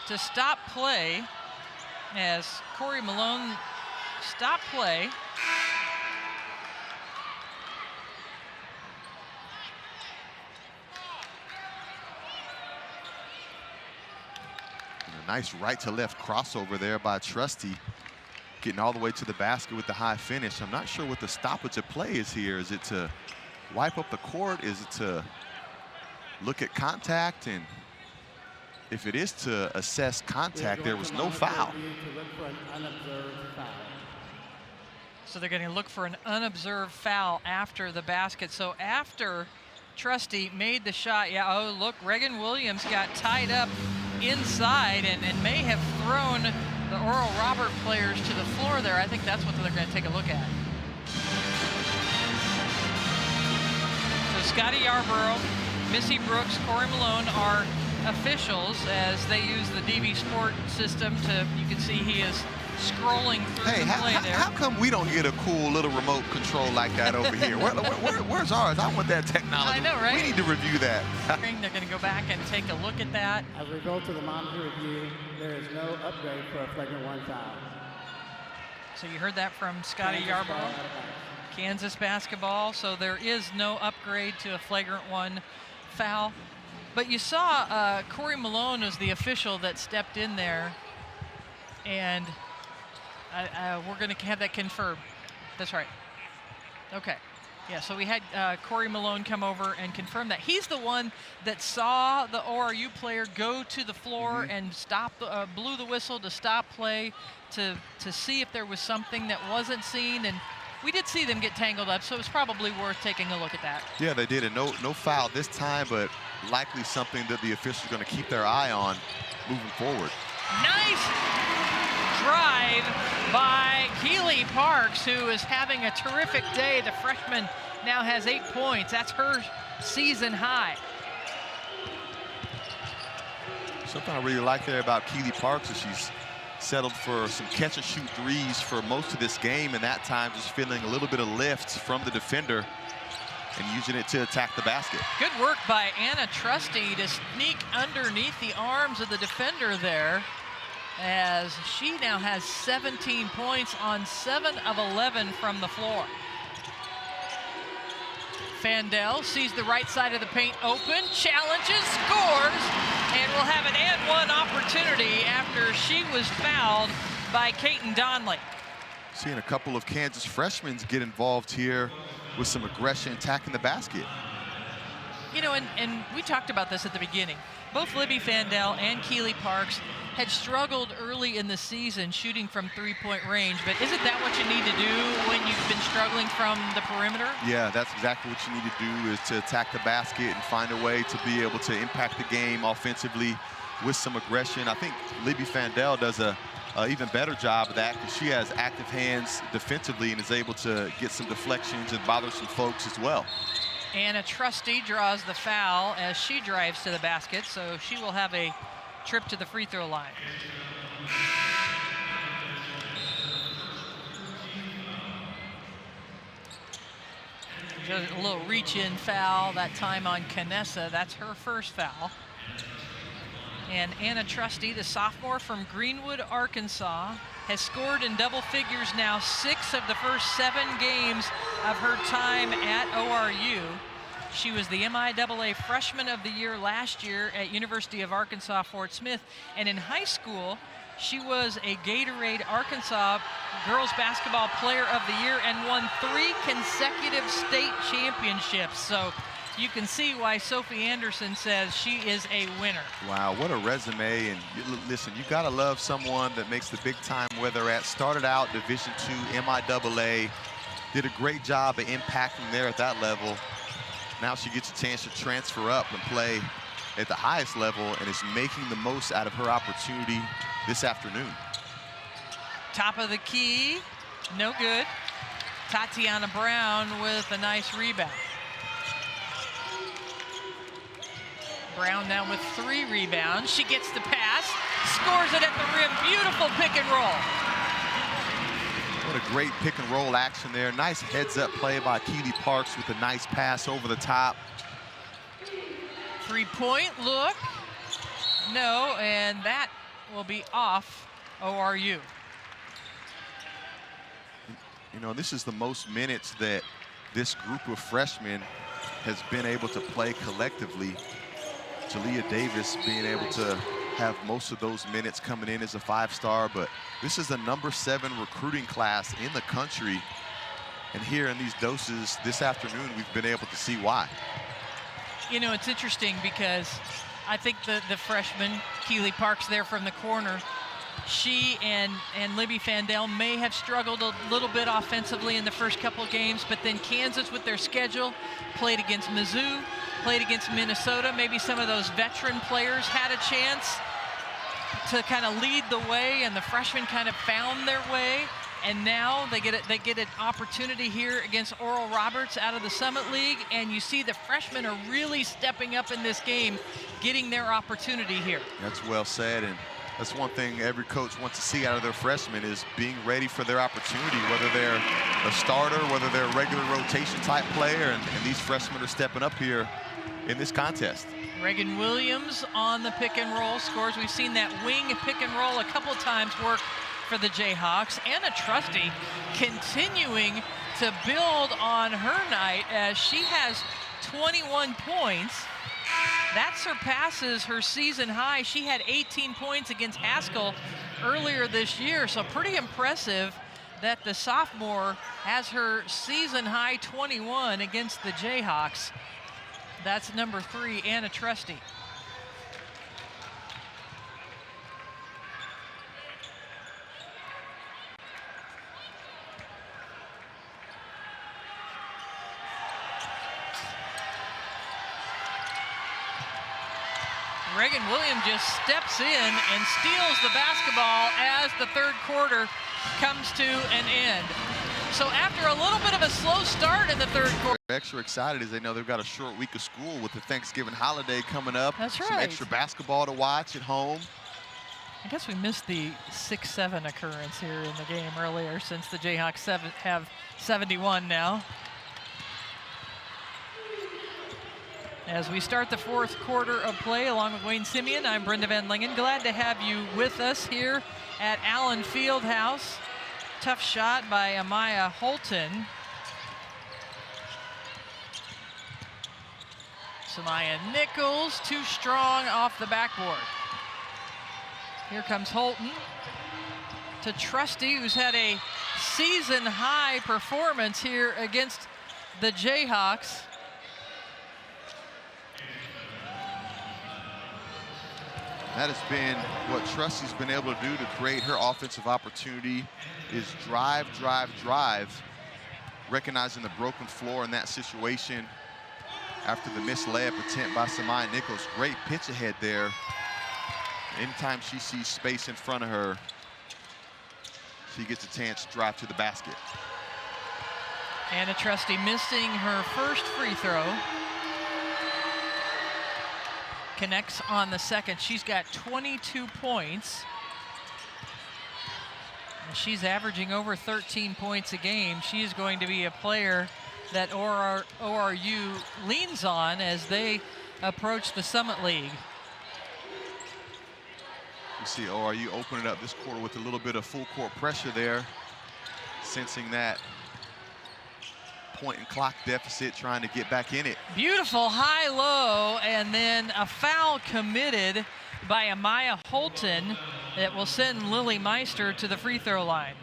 to stop play as Corey Malone stopped play. Nice right-to-left crossover there by Trusty, getting all the way to the basket with the high finish. I'm not sure what the stoppage of play is here. Is it to wipe up the court? Is it to look at contact? And if it is to assess contact, there was no foul. So they're going to look for an unobserved foul after the basket. So after Trusty made the shot, yeah, oh, look, Reagan Williams got tied up inside and may have thrown the Oral Robert players to the floor there. I think that's what they're going to take a look at. So Scotty Yarborough, Missy Brooks, Corey Malone are officials as they use the DV Sport system to, you can see he is scrolling through the play there. How come we don't get a cool little remote control like that over here? Where's ours? I want that technology. I know, right? We need to review that. They're going to go back and take a look at that. As we go to the monitor review, there is no upgrade for a flagrant 1 foul. So you heard that from Scotty Yarborough. Kansas basketball, so there is no upgrade to a flagrant 1 foul. But you saw Corey Malone was the official that stepped in there, and we're going to have that confirmed. That's right. Okay. Yeah, so we had Corey Malone come over and confirm that. He's the one that saw the ORU player go to the floor and stop, blew the whistle to stop play to see if there was something that wasn't seen. And we did see them get tangled up, so it was probably worth taking a look at that. Yeah, they did. And no foul this time, but likely something that the officials are going to keep their eye on moving forward. Nice drive by Keely Parks, who is having a terrific day. The freshman now has 8 points. That's her season high. Something I really like there about Keely Parks is she's settled for some catch-and-shoot threes for most of this game, and that time just feeling a little bit of lift from the defender and using it to attack the basket. Good work by Anna Trusty to sneak underneath the arms of the defender there, as she now has 17 points on 7 of 11 from the floor. Fandel sees the right side of the paint open, challenges, scores, and will have an and one opportunity after she was fouled by Caton Donley. Seeing a couple of Kansas freshmen get involved here with some aggression attacking the basket. You know, and we talked about this at the beginning. Both Libby Fandel and Keely Parks had struggled early in the season shooting from three-point range, but isn't that what you need to do when you've been struggling from the perimeter? Yeah, that's exactly what you need to do, is to attack the basket and find a way to be able to impact the game offensively with some aggression. I think Libby Fandel does a even better job of that, because she has active hands defensively and is able to get some deflections and bother some folks as well. Anna Trusty draws the foul as she drives to the basket, so she will have a trip to the free throw line. Just a little reach-in foul that time on Canessa. That's her first foul. And Anna Trusty, the sophomore from Greenwood, Arkansas, has scored in double figures now 6 of the first 7 games of her time at ORU. She was the MIAA Freshman of the Year last year at University of Arkansas Fort Smith, and in high school she was a Gatorade Arkansas Girls Basketball Player of the Year and won 3 consecutive state championships. So you can see why Sophie Anderson says she is a winner. Wow, what a resume. And listen, you gotta love someone that makes the big time where they're at. Started out Division II MIAA, did a great job of impacting there at that level. Now she gets a chance to transfer up and play at the highest level, and is making the most out of her opportunity this afternoon. Top of the key, no good. Tatiana Brown with a nice rebound. Brown now with 3 rebounds. She gets the pass, scores it at the rim. Beautiful pick and roll. What a great pick and roll action there. Nice heads up play by Keely Parks with a nice pass over the top. 3-point look. No, and that will be off ORU. You know, this is the most minutes that this group of freshmen has been able to play collectively. Jalea Davis being able to have most of those minutes coming in as a 5-star, but this is the number 7 recruiting class in the country. And here in these doses this afternoon, we've been able to see why. You know, it's interesting because I think the freshman, Keely Parks there from the corner, she and Libby Fandel may have struggled a little bit offensively in the first couple of games, but then Kansas with their schedule played against Mizzou, played against Minnesota. Maybe some of those veteran players had a chance to kind of lead the way, and the freshmen kind of found their way. And now they get an opportunity here against Oral Roberts out of the Summit League, and you see the freshmen are really stepping up in this game, getting their opportunity here. That's well said, and that's one thing every coach wants to see out of their freshmen, is being ready for their opportunity, whether they're a starter, whether they're a regular rotation type player, and these freshmen are stepping up here in this contest. Reagan Williams on the pick and roll scores. We've seen that wing pick and roll a couple times work for the Jayhawks. Anna Trusty continuing to build on her night as she has 21 points. That surpasses her season high. She had 18 points against Haskell earlier this year, so pretty impressive that the sophomore has her season high 21 against the Jayhawks. That's number 3, Anna Trusty. Reagan Williams just steps in and steals the basketball as the third quarter comes to an end. So after a little bit of a slow start in the third quarter. Extra excited as they know they've got a short week of school with the Thanksgiving holiday coming up. That's right. Some extra basketball to watch at home. I guess we missed the 6-7 occurrence here in the game earlier, since the Jayhawks have 71 now. As we start the fourth quarter of play, along with Wayne Simeon, I'm Brenda Van Lingen. Glad to have you with us here at Allen Fieldhouse. Tough shot by Amaya Holton. Samaya Nichols, too strong off the backboard. Here comes Holton to Trusty, who's had a season-high performance here against the Jayhawks. That has been what Trusty's been able to do to create her offensive opportunity, is drive, drive, drive, recognizing the broken floor in that situation after the missed layup attempt by Samaya Nichols. Great pitch ahead there. Anytime she sees space in front of her, she gets a chance to drive to the basket. Anna Trusty missing her first free throw. Connects on the second. She's got 22 points. And she's averaging over 13 points a game. She is going to be a player that ORU leans on as they approach the Summit League. You see ORU opening up this quarter with a little bit of full court pressure there, sensing that point and clock deficit, trying to get back in it. Beautiful high-low, and then a foul committed by Amaya Holton that will send Lily Meister to the free throw line.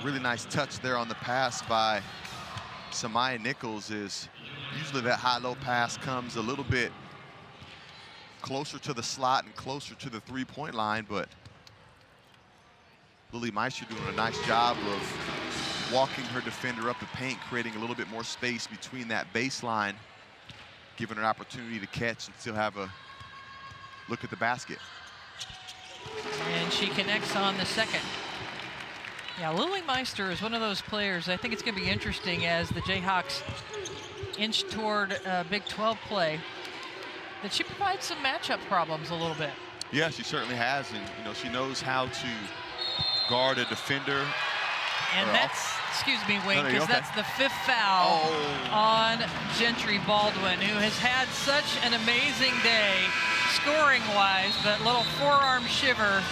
Really nice touch there on the pass by Samaya Nichols. Is usually that high-low pass comes a little bit closer to the slot and closer to the three-point line, but Lily Meister doing a nice job of walking her defender up the paint, creating a little bit more space between that baseline, giving her an opportunity to catch and still have a look at the basket. And she connects on the second. Yeah, Lily Meister is one of those players. I think it's going to be interesting as the Jayhawks inch toward Big 12 play, that she provides some matchup problems a little bit. Yeah, she certainly has, and you know, she knows how to guard a defender. And that's, excuse me, Wayne, because okay. that's the fifth foul on Gentry Baldwin, who has had such an amazing day scoring-wise, but little forearm shiver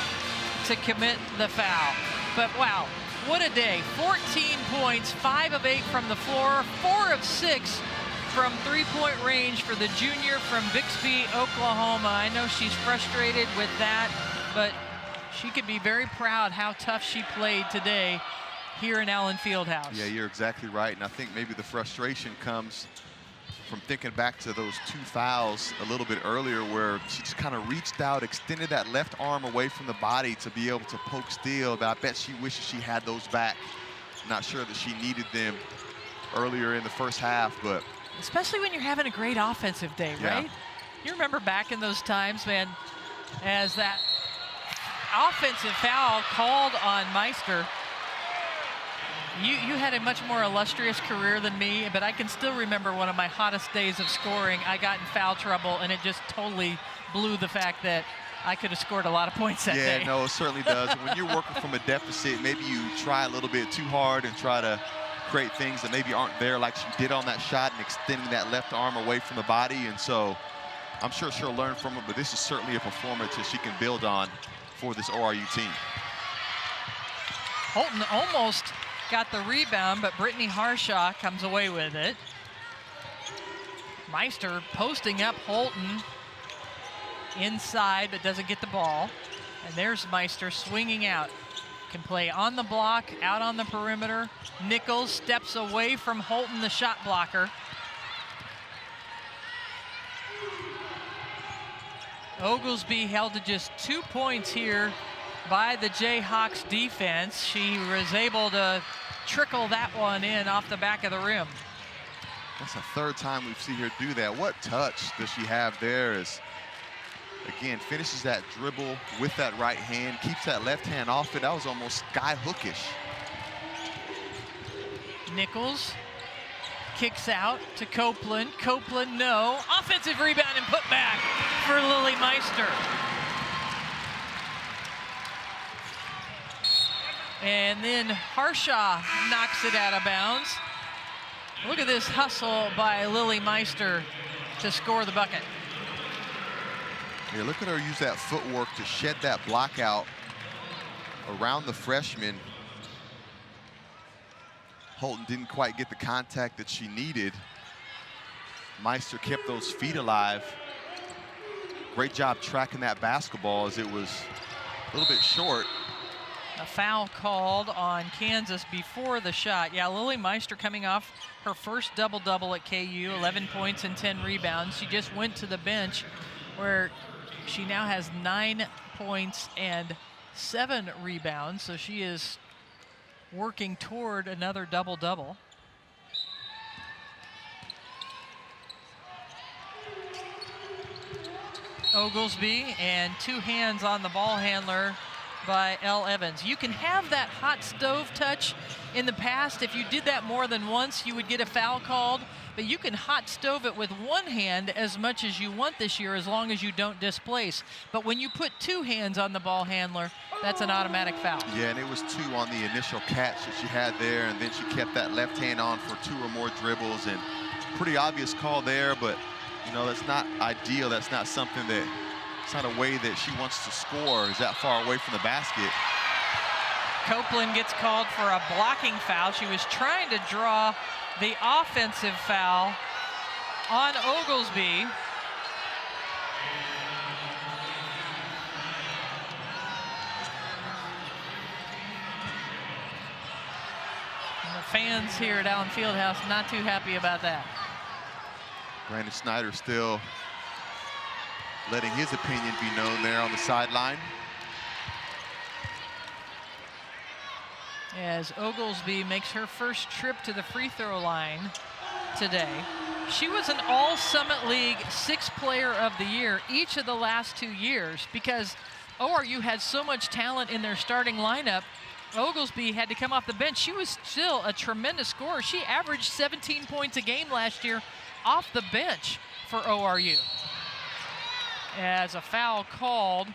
to commit the foul. But wow, what a day. 14 points, 5 of 8 from the floor, 4 of 6 from three-point range for the junior from Bixby, Oklahoma. I know she's frustrated with that, but she could be very proud how tough she played today here in Allen Fieldhouse. Yeah, you're exactly right, and I think maybe the frustration comes from thinking back to those 2 fouls a little bit earlier, where she just kind of reached out, extended that left arm away from the body to be able to poke steal, but I bet she wishes she had those back. Not sure that she needed them earlier in the first half, but especially when you're having a great offensive day, right? Yeah. You remember back in those times, man, as that offensive foul called on Meister. You had a much more illustrious career than me, but I can still remember one of my hottest days of scoring. I got in foul trouble, and it just totally blew the fact that I could have scored a lot of points that day. Yeah, no, it certainly does. And when you're working from a deficit, maybe you try a little bit too hard and try to create things that maybe aren't there, like she did on that shot and extending that left arm away from the body. And so I'm sure she'll learn from it, but this is certainly a performance that she can build on for this ORU team. Holton almost got the rebound, but Brittany Harshaw comes away with it. Meister posting up Holton inside, but doesn't get the ball. And there's Meister swinging out. Can play on the block, out on the perimeter. Nichols steps away from Holton, the shot blocker. Oglesby held to just 2 points here by the Jayhawks defense. She was able to trickle that one in off the back of the rim. That's the third time we've seen her do that. What touch does she have there? Is again, finishes that dribble with that right hand, keeps that left hand off it. That was almost sky hookish. Nichols kicks out to Copeland. Copeland, no. Offensive rebound and put back for Lily Meister. And then Harshaw knocks it out of bounds. Look at this hustle by Lily Meister to score the bucket. Yeah, look at her use that footwork to shed that block out around the freshman. Holton didn't quite get the contact that she needed. Meister kept those feet alive. Great job tracking that basketball as it was a little bit short. A foul called on Kansas before the shot. Yeah, Lily Meister coming off her first double-double at KU, 11 points and 10 rebounds. She just went to the bench where she now has 9 points and 7 rebounds, so she is working toward another double-double. Oglesby, and 2 hands on the ball handler by Elle Evans. You can have that hot stove touch in the past. If you did that more than once, you would get a foul called, but you can hot stove it with 1 hand as much as you want this year, as long as you don't displace. But when you put 2 hands on the ball handler, that's an automatic foul. Yeah, and it was 2 on the initial catch that she had there, and then she kept that left hand on for 2 or more dribbles, and pretty obvious call there, but you know, that's not ideal. That's not something that, it's not a way that she wants to score, is that far away from the basket. Copeland gets called for a blocking foul. She was trying to draw the offensive foul on Oglesby. And the fans here at Allen Fieldhouse not too happy about that. Brandon Snyder still letting his opinion be known there on the sideline. As Oglesby makes her first trip to the free throw line today. She was an All-Summit League 6th Player of the Year each of the last 2 years, because ORU had so much talent in their starting lineup. Oglesby had to come off the bench. She was still a tremendous scorer. She averaged 17 points a game last year off the bench for ORU. As a foul called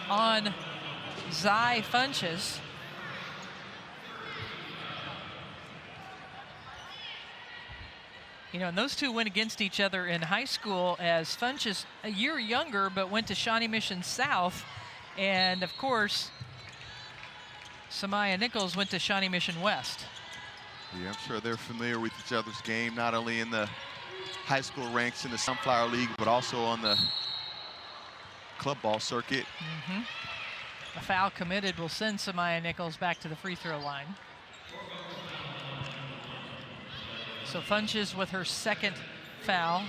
on Zy Funches. You know, and those two went against each other in high school, as Funches a year younger but went to Shawnee Mission South. And of course, Samaya Nichols went to Shawnee Mission West. Yeah, I'm sure they're familiar with each other's game, not only in the high school ranks in the Sunflower League, but also on the club ball circuit. A foul committed will send Samaya Nichols back to the free throw line. So Funches with her 2nd foul.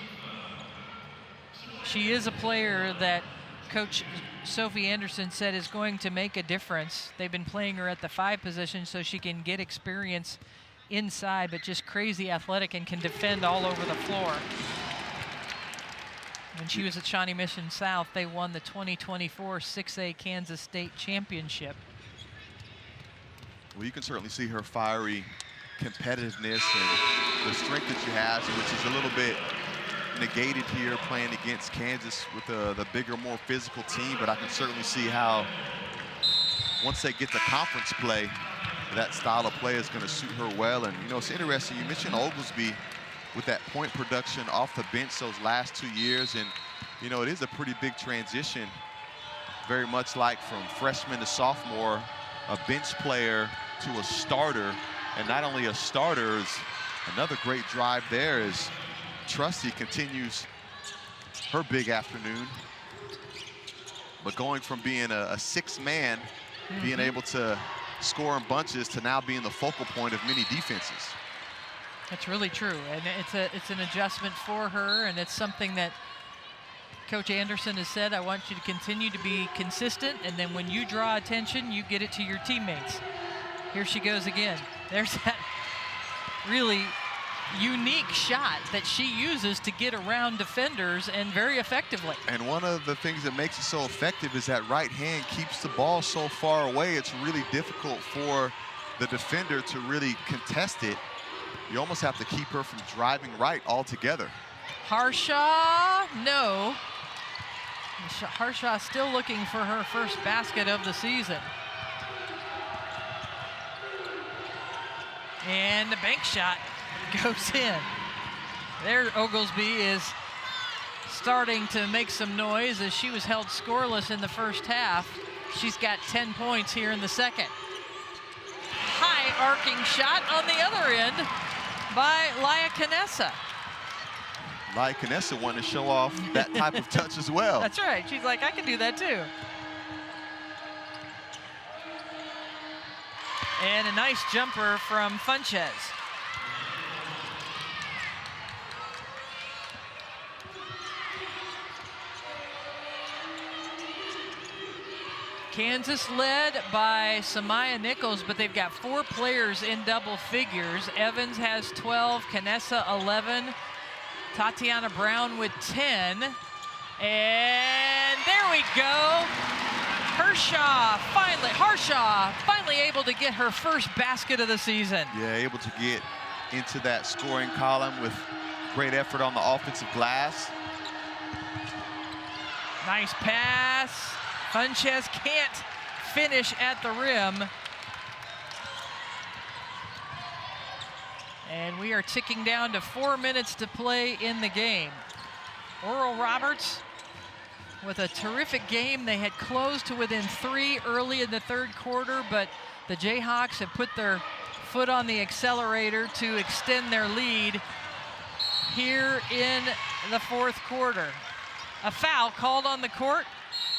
She is a player that Coach Sophie Anderson said is going to make a difference. They've been playing her at the 5 position so she can get experience inside, but just crazy athletic and can defend all over the floor. When she was at Shawnee Mission South, they won the 2024 6A Kansas State Championship. Well, you can certainly see her fiery competitiveness and the strength that she has, which is a little bit negated here playing against Kansas with the bigger, more physical team. But I can certainly see how once they get to conference play, that style of play is going to suit her well. And you know, it's interesting, you mentioned Oglesby with that point production off the bench those last 2 years, and you know, it is a pretty big transition, very much like from freshman to sophomore, a bench player to a starter. And not only a starter, is another great drive there as Trusty continues her big afternoon. But going from being a 6th man, being able to score in bunches, to now being the focal point of many defenses. That's really true, and it's an adjustment for her, and it's something that Coach Anderson has said, I want you to continue to be consistent, and then when you draw attention, you get it to your teammates. Here she goes again. There's that really unique shot that she uses to get around defenders, and very effectively. And one of the things that makes it so effective is that right hand keeps the ball so far away. It's really difficult for the defender to really contest it. You almost have to keep her from driving right altogether. Harshaw, no. Harshaw still looking for her first basket of the season. And the bank shot goes in. There Oglesby is starting to make some noise as she was held scoreless in the first half. She's got 10 points here in the second. High arcing shot on the other end by Laia Canessa. Laia Canessa wanted to show off that type of touch as well. That's right. She's like, I can do that too. And a nice jumper from Funches. Kansas led by Samaya Nichols, but they've got 4 players in double figures. Evans has 12, Canessa 11, Tatiana Brown with 10. And there we go. Harshaw finally able to get her first basket of the season. Yeah, able to get into that scoring column with great effort on the offensive glass. Nice pass. Funches can't finish at the rim. And we are ticking down to 4 minutes to play in the game. Oral Roberts with a terrific game. They had closed to within 3 early in the third quarter, but the Jayhawks have put their foot on the accelerator to extend their lead here in the fourth quarter. A foul called on the court.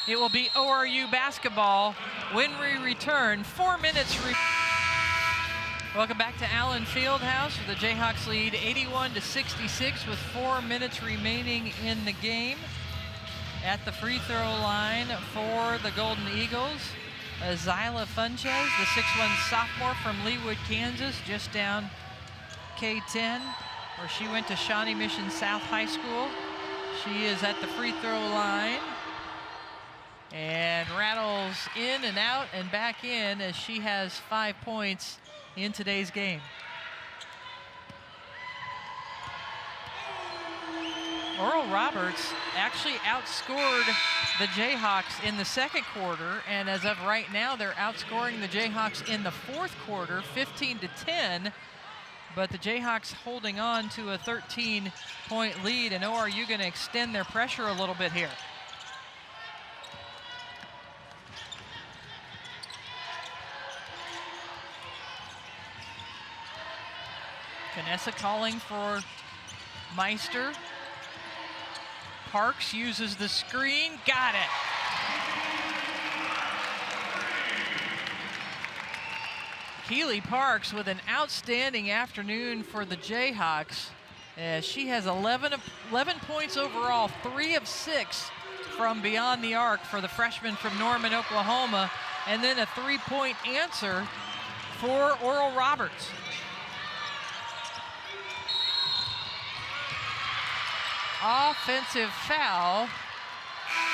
It will be ORU basketball when we return. 4 minutes. Welcome back to Allen Fieldhouse. The Jayhawks lead 81-66 with 4 minutes remaining in the game. At the free throw line for the Golden Eagles, Zyla Funches, the 6'1" sophomore from Leawood, Kansas, just down K-10, where she went to Shawnee Mission South High School. She is at the free throw line and rattles in and out and back in as she has 5 points in today's game. Oral Roberts actually outscored the Jayhawks in the second quarter, and as of right now, they're outscoring the Jayhawks in the fourth quarter, 15-10. But the Jayhawks holding on to a 13-point lead, and ORU going to extend their pressure a little bit here. Canessa calling for Meister. Parks uses the screen, got it. Keely Parks with an outstanding afternoon for the Jayhawks. She has 11 points overall, 3 of 6 from beyond the arc for the freshman from Norman, Oklahoma, and then a 3-point answer for Oral Roberts. Offensive foul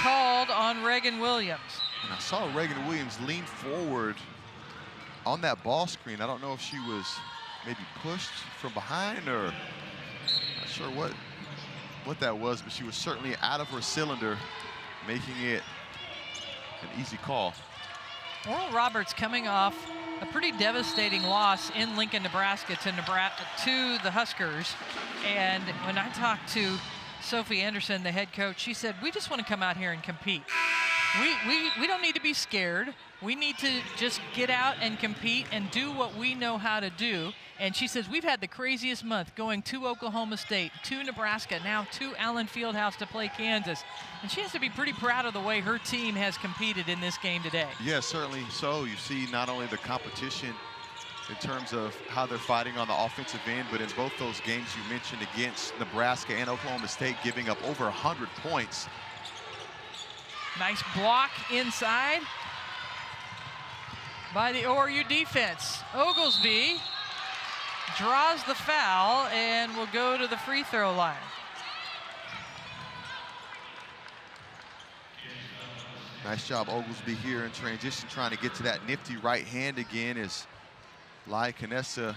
called on Reagan Williams. And I saw Reagan Williams lean forward on that ball screen. I don't know if she was maybe pushed from behind or not sure what that was, but she was certainly out of her cylinder, making it an easy call. Oral Roberts coming off a pretty devastating loss in Lincoln, Nebraska to the Huskers. And when I talked to Sophie Anderson, the head coach, she said, we just want to come out here and compete. We don't need to be scared. We need to just get out and compete and do what we know how to do. And she says, we've had the craziest month going to Oklahoma State, to Nebraska, now to Allen Fieldhouse to play Kansas. And she has to be pretty proud of the way her team has competed in this game today. Yeah, certainly so. You see not only the competition in terms of how they're fighting on the offensive end, but in both those games you mentioned against Nebraska and Oklahoma State, giving up over 100 points. Nice block inside by the ORU defense. Oglesby draws the foul and will go to the free throw line. Nice job, Oglesby, here in transition, trying to get to that nifty right hand again as Lai Canessa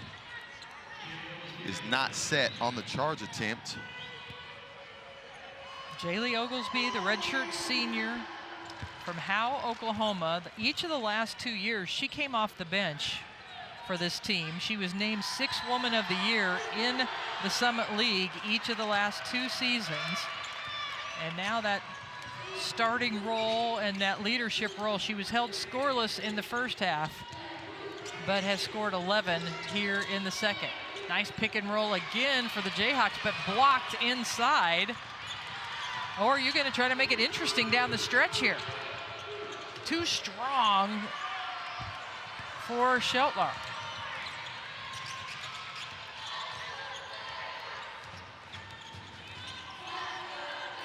is not set on the charge attempt. Jaylee Oglesby, the redshirt senior from Howe, Oklahoma. Each of the last 2 years, she came off the bench for this team. She was named 6th Woman of the Year in the Summit League each of the last 2 seasons. And now that starting role and that leadership role, she was held scoreless in the first half, but has scored 11 here in the second. Nice pick and roll again for the Jayhawks, but blocked inside. Or you're going to try to make it interesting down the stretch here. Too strong for Sheltlar.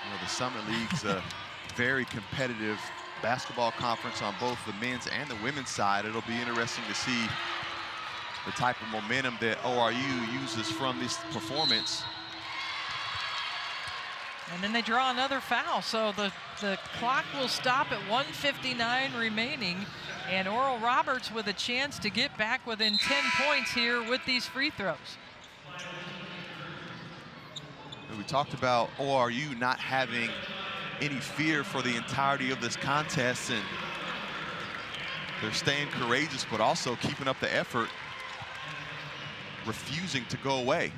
You know, the Summit League's a very competitive basketball conference on both the men's and the women's side. It'll be interesting to see the type of momentum that ORU uses from this performance. And then they draw another foul, so the clock will stop at 1:59 remaining, and Oral Roberts with a chance to get back within 10 points here with these free throws. We talked about ORU not having any fear for the entirety of this contest, and they're staying courageous, but also keeping up the effort, refusing to go away.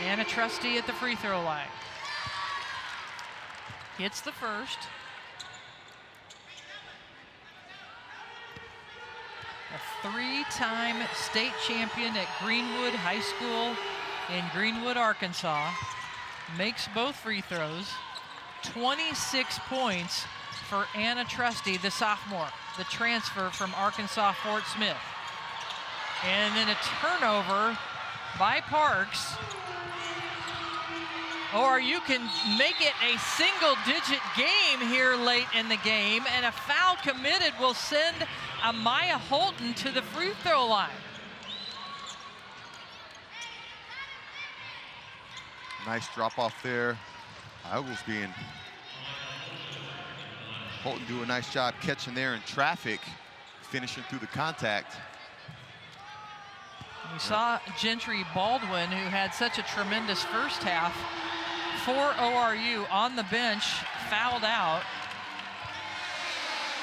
Anna Trusty at the free throw line. Hits the first. A 3-time state champion at Greenwood High School in Greenwood, Arkansas. Makes both free throws. 26 points for Anna Trusty, the sophomore, the transfer from Arkansas Fort Smith. And then a turnover by Parks. Or you can make it a single-digit game here late in the game, and a foul committed will send Amaya Holton to the free throw line. Nice drop off there. Oglesby and Holton do a nice job catching there in traffic, finishing through the contact. We saw Gentry Baldwin, who had such a tremendous first half for ORU, on the bench, fouled out.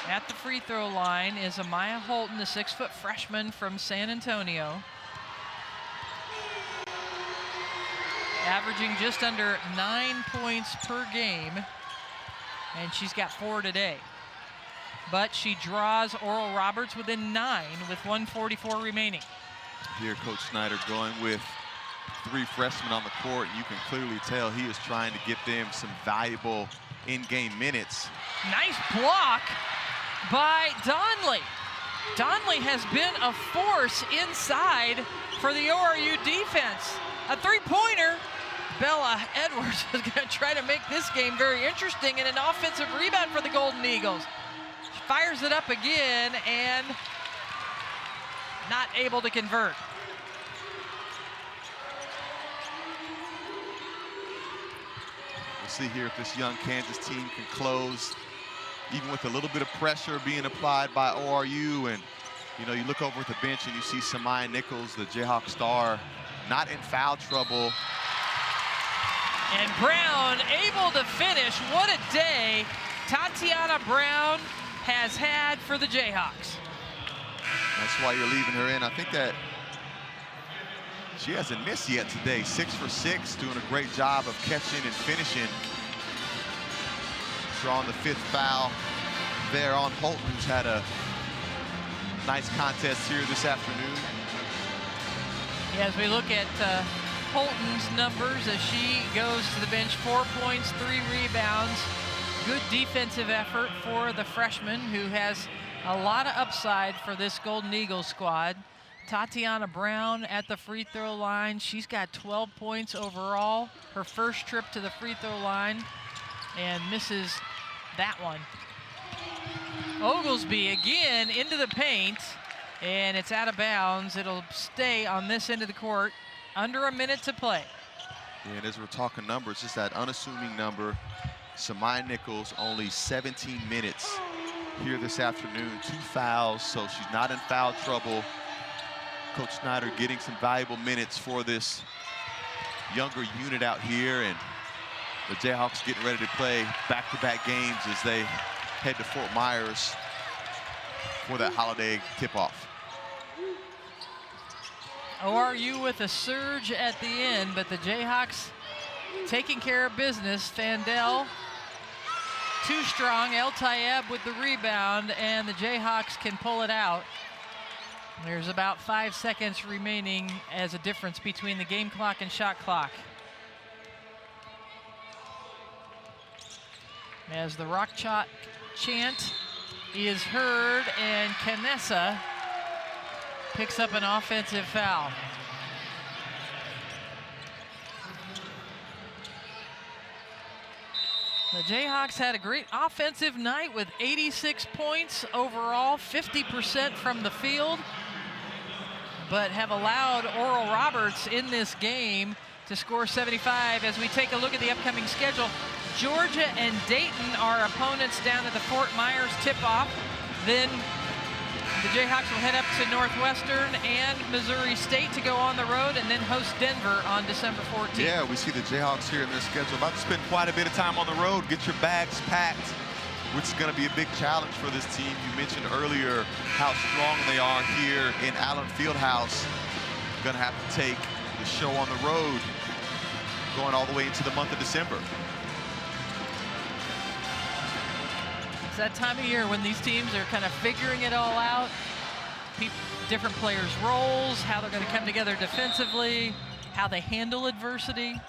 At the free throw line is Amaya Holton, the 6-foot freshman from San Antonio. Averaging just under 9 points per game, and she's got 4 today. But she draws Oral Roberts within 9 with 1:44 remaining. Here, Coach Snyder going with 3 freshmen on the court. You can clearly tell he is trying to get them some valuable in-game minutes. Nice block by Donley. Donley has been a force inside for the ORU defense. A 3-pointer. Bella Edwards is going to try to make this game very interesting, and an offensive rebound for the Golden Eagles. She fires it up again and not able to convert. We'll see here if this young Kansas team can close, even with a little bit of pressure being applied by ORU. And, you know, you look over at the bench and you see Samaya Nichols, the Jayhawk star, not in foul trouble. And Brown able to finish. What a day Tatiana Brown has had for the Jayhawks. That's why you're leaving her in. I think that she hasn't missed yet today. 6 for 6, doing a great job of catching and finishing. Drawing the 5th foul there on Holton, who's had a nice contest here this afternoon. Yeah, as we look at Holton's numbers as she goes to the bench, 4 points, 3 rebounds. Good defensive effort for the freshman, who has a lot of upside for this Golden Eagles squad. Tatiana Brown at the free throw line. She's got 12 points overall. Her first trip to the free throw line, and misses that one. Oglesby again into the paint, and it's out of bounds. It'll stay on this end of the court. Under a minute to play. Yeah, and as we're talking numbers, just that unassuming number. Samaya Nichols, only 17 minutes here this afternoon. 2 fouls, so she's not in foul trouble. Coach Snyder getting some valuable minutes for this younger unit out here, and the Jayhawks getting ready to play back-to-back games as they head to Fort Myers for that holiday tip-off. ORU with a surge at the end, but the Jayhawks taking care of business. Fandel too strong. El Tayeb with the rebound, and the Jayhawks can pull it out. There's about 5 seconds remaining as a difference between the game clock and shot clock. As the rock chalk chant is heard, and Canessa picks up an offensive foul. The Jayhawks had a great offensive night with 86 points overall, 50% from the field, but have allowed Oral Roberts in this game to score 75. As we take a look at the upcoming schedule, Georgia and Dayton are opponents down at the Fort Myers tip-off. Then the Jayhawks will head up to Northwestern and Missouri State to go on the road, and then host Denver on December 14th. Yeah, we see the Jayhawks here in their schedule. About to spend quite a bit of time on the road. Get your bags packed, which is going to be a big challenge for this team. You mentioned earlier how strong they are here in Allen Fieldhouse. Going to have to take the show on the road, going all the way into the month of December. It's that time of year when these teams are kind of figuring it all out. Different players' roles, how they're going to come together defensively, how they handle adversity.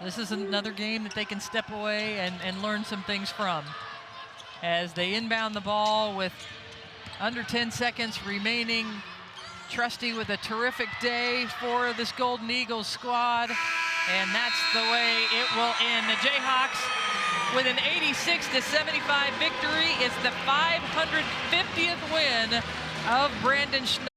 This is another game that they can step away and learn some things from. As they inbound the ball with under 10 seconds remaining. Trusty with a terrific day for this Golden Eagles squad. And that's the way it will end. The Jayhawks with an 86-75 victory. It's the 550th win of Brandon Schneider.